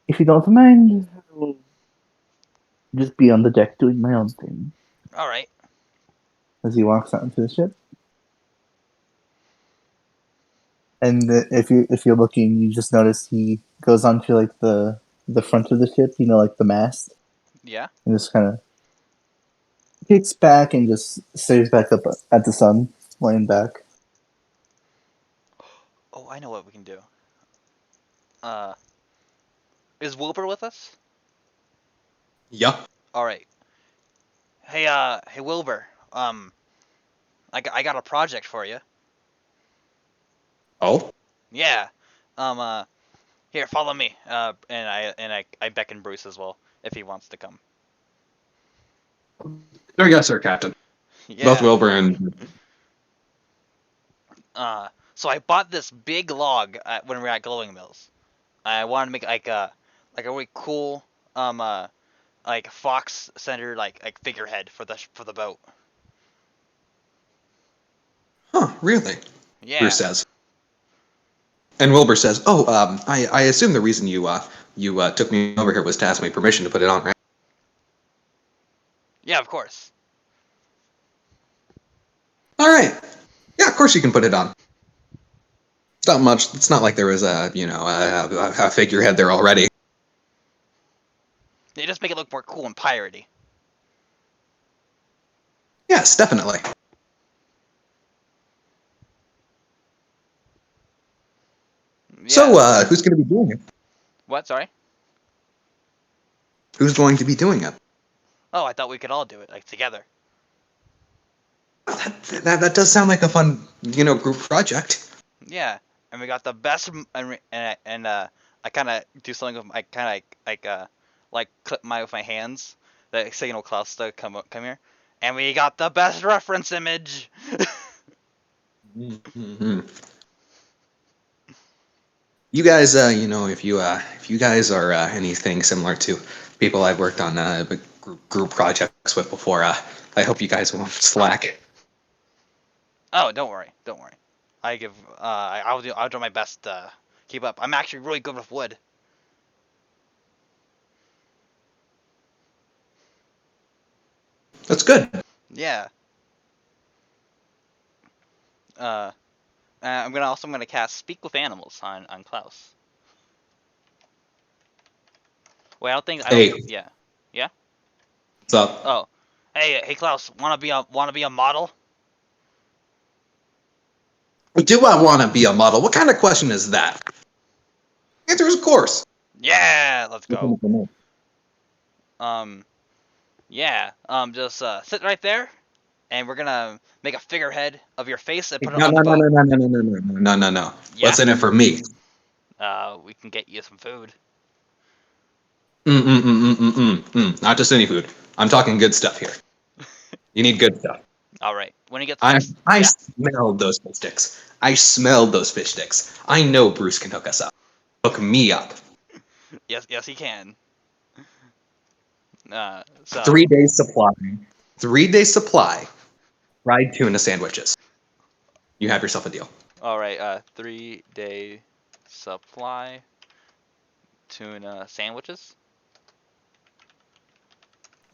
if you don't mind, I'll just be on the deck doing my own thing. All right. As he walks out into the ship. And if you're looking, you just notice he goes onto like the front of the ship, like the mast, Yeah. and just kind of kicks back and just stares back up at the sun, laying back. Oh, I know what we can do. Is Wilbur with us? Yeah. All right. Hey Wilbur. I got a project for you. Oh. Yeah. Here, follow me. And I beckon Bruce as well if he wants to come. There you go, sir, Captain. Both Yeah. Wilbur and So I bought this big log when we were at Glowing Mills. I wanted to make like a really cool like fox centered like figurehead for the boat. really? Yeah. Bruce says. And Wilbur says, "Oh, I assume the reason you took me over here was to ask me permission to put it on, right?" Yeah, of course. All right. Yeah, of course you can put it on. It's not much. It's not like there was a figurehead there already. They just make it look more cool and piratey. Yes, definitely. Yeah. So, who's going to be doing it? What? Sorry. Who's going to be doing it? Oh, I thought we could all do it like together. That does sound like a fun, group project. Yeah, and we got the best, I kind of do something with I kind of like clip with my hands, that signal Klaus to come here, and we got the best reference image. Mm-hmm. You guys, if you guys are anything similar to people I've worked on group projects with before, I hope you guys won't slack. Oh, don't worry, don't worry. I'll do my best to keep up. I'm actually really good with wood. That's good. Yeah. Uh, I'm gonna cast Speak with Animals on Klaus. Wait, I don't. Hey, Yeah. Yeah. what's up? Oh. Hey Klaus, wanna be a model? Do I want to be a model? What kind of question is that? Answer is of course. Yeah, let's go. Yeah. Just sit right there, and we're gonna make a figurehead of your face and put it No, on the no, no, boat. no, no, no, no, no, no, no, no, no. Yeah. What's in it for me? We can get you some food. Not just any food. I'm talking good stuff here. You need good stuff. All right. When he gets I next. I Yeah. smelled those fish sticks. I smelled those fish sticks. I know Bruce can hook us up. Hook me up. Yes, he can. So. 3 days supply. 3 days supply. Fried tuna sandwiches. You have yourself a deal. All right. 3-day supply tuna sandwiches.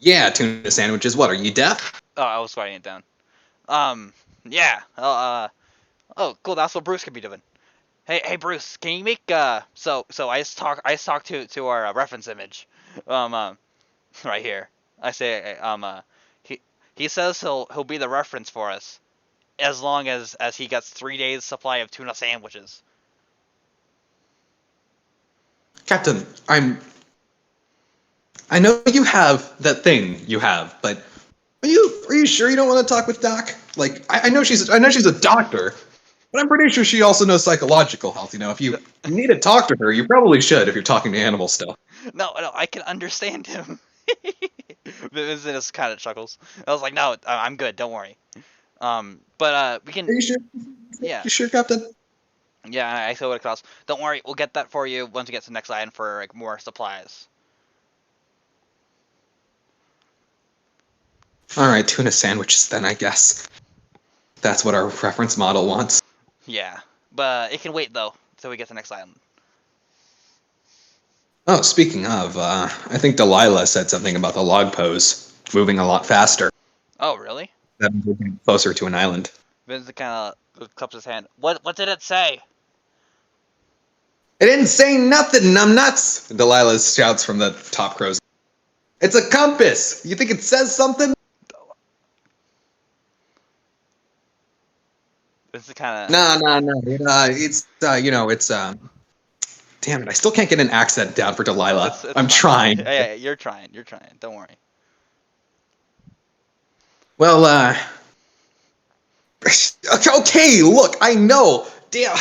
Yeah, tuna sandwiches. What, are you deaf? Oh, I was writing it down. Yeah. Oh, cool. That's what Bruce could be doing. Hey, Bruce. Can you make So I just talked to our reference image, right here. I say he he says he'll be the reference for us, as long as he gets 3 days supply of tuna sandwiches. Captain, I know you have that thing you have, but are you sure you don't want to talk with Doc? Like, I know she's a doctor, but I'm pretty sure she also knows psychological health. If you need to talk to her, you probably should if you're talking to animals still. No, I can understand him. Vincent just kind of chuckles. I was like, no, I'm good. Don't worry. But we can. Are you sure? Yeah, You sure, Captain? yeah. I saw what it costs. Don't worry, we'll get that for you once we get to the next item for like more supplies. All right, tuna sandwiches then, I guess. That's what our reference model wants. Yeah, but it can wait though until we get to the next island. Oh, speaking of, I think Delilah said something about the log pose moving a lot faster. Oh, really? That means we're getting closer to an island. Vincent kind of claps his hand. What did it say? It didn't say nothing, numbnuts! Delilah shouts from the top crows. It's a compass! You think it says something? Vincent kind of. No. It's, damn it, I still can't get an accent down for Delilah. It's I'm fine. trying. Yeah, you're trying. Don't worry. Well, okay, look, I know. Damn,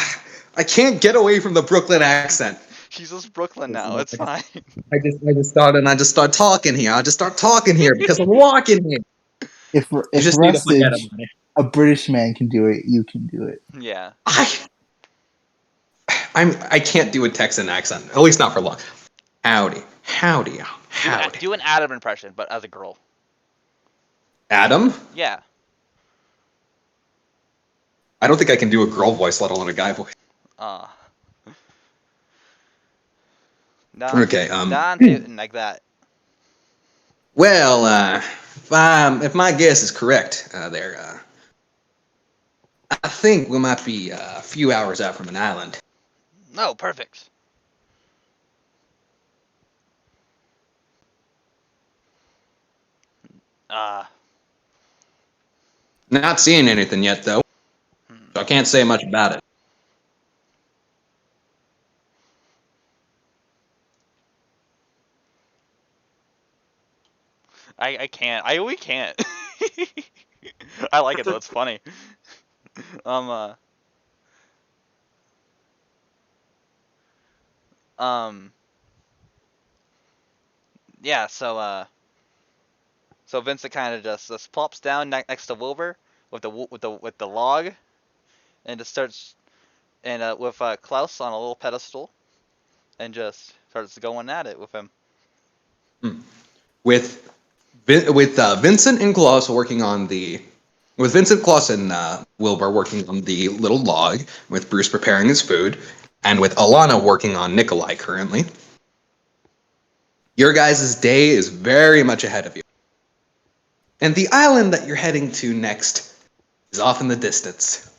I can't get away from the Brooklyn accent. She's just Brooklyn now. It's fine. I just start talking here. I just start talking here because I'm walking here. If You if just need to forget Rustage, about it. a British man can do it, you can do it. Yeah. I can't do a Texan accent, at least not for long. Howdy. Do an Adam impression, but as a girl. Adam? Yeah. I don't think I can do a girl voice, let alone a guy voice. Uh. Okay, Don Newton like that. Well, if my guess is correct, I think we might be a few hours out from an island. No, perfect. Uh. Not seeing anything yet, though, so I can't say much about it. I can't. We can't. I like it though. It's funny. Um. Um. Yeah. So Vincent kind of just plops down next to Wilbur with the log, and just starts with Klaus on a little pedestal, and just starts going at it with him. With Vincent and Klaus working on the, with Vincent, Klaus, and Wilbur working on the little log, with Bruce preparing his food, and with Alana working on Nikolai currently. Your guys' day is very much ahead of you. And the island that you're heading to next is off in the distance.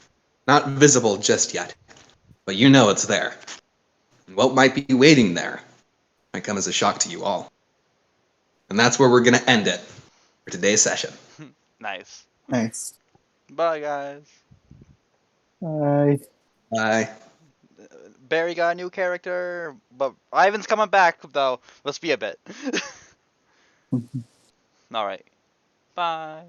Not visible just yet, but you know it's there. And what might be waiting there might come as a shock to you all. And that's where we're going to end it for today's session. Nice. Nice. Bye, guys. Bye. Bye. Barry got a new character, but Ivan's coming back though. Let's be a bit. All right. Bye.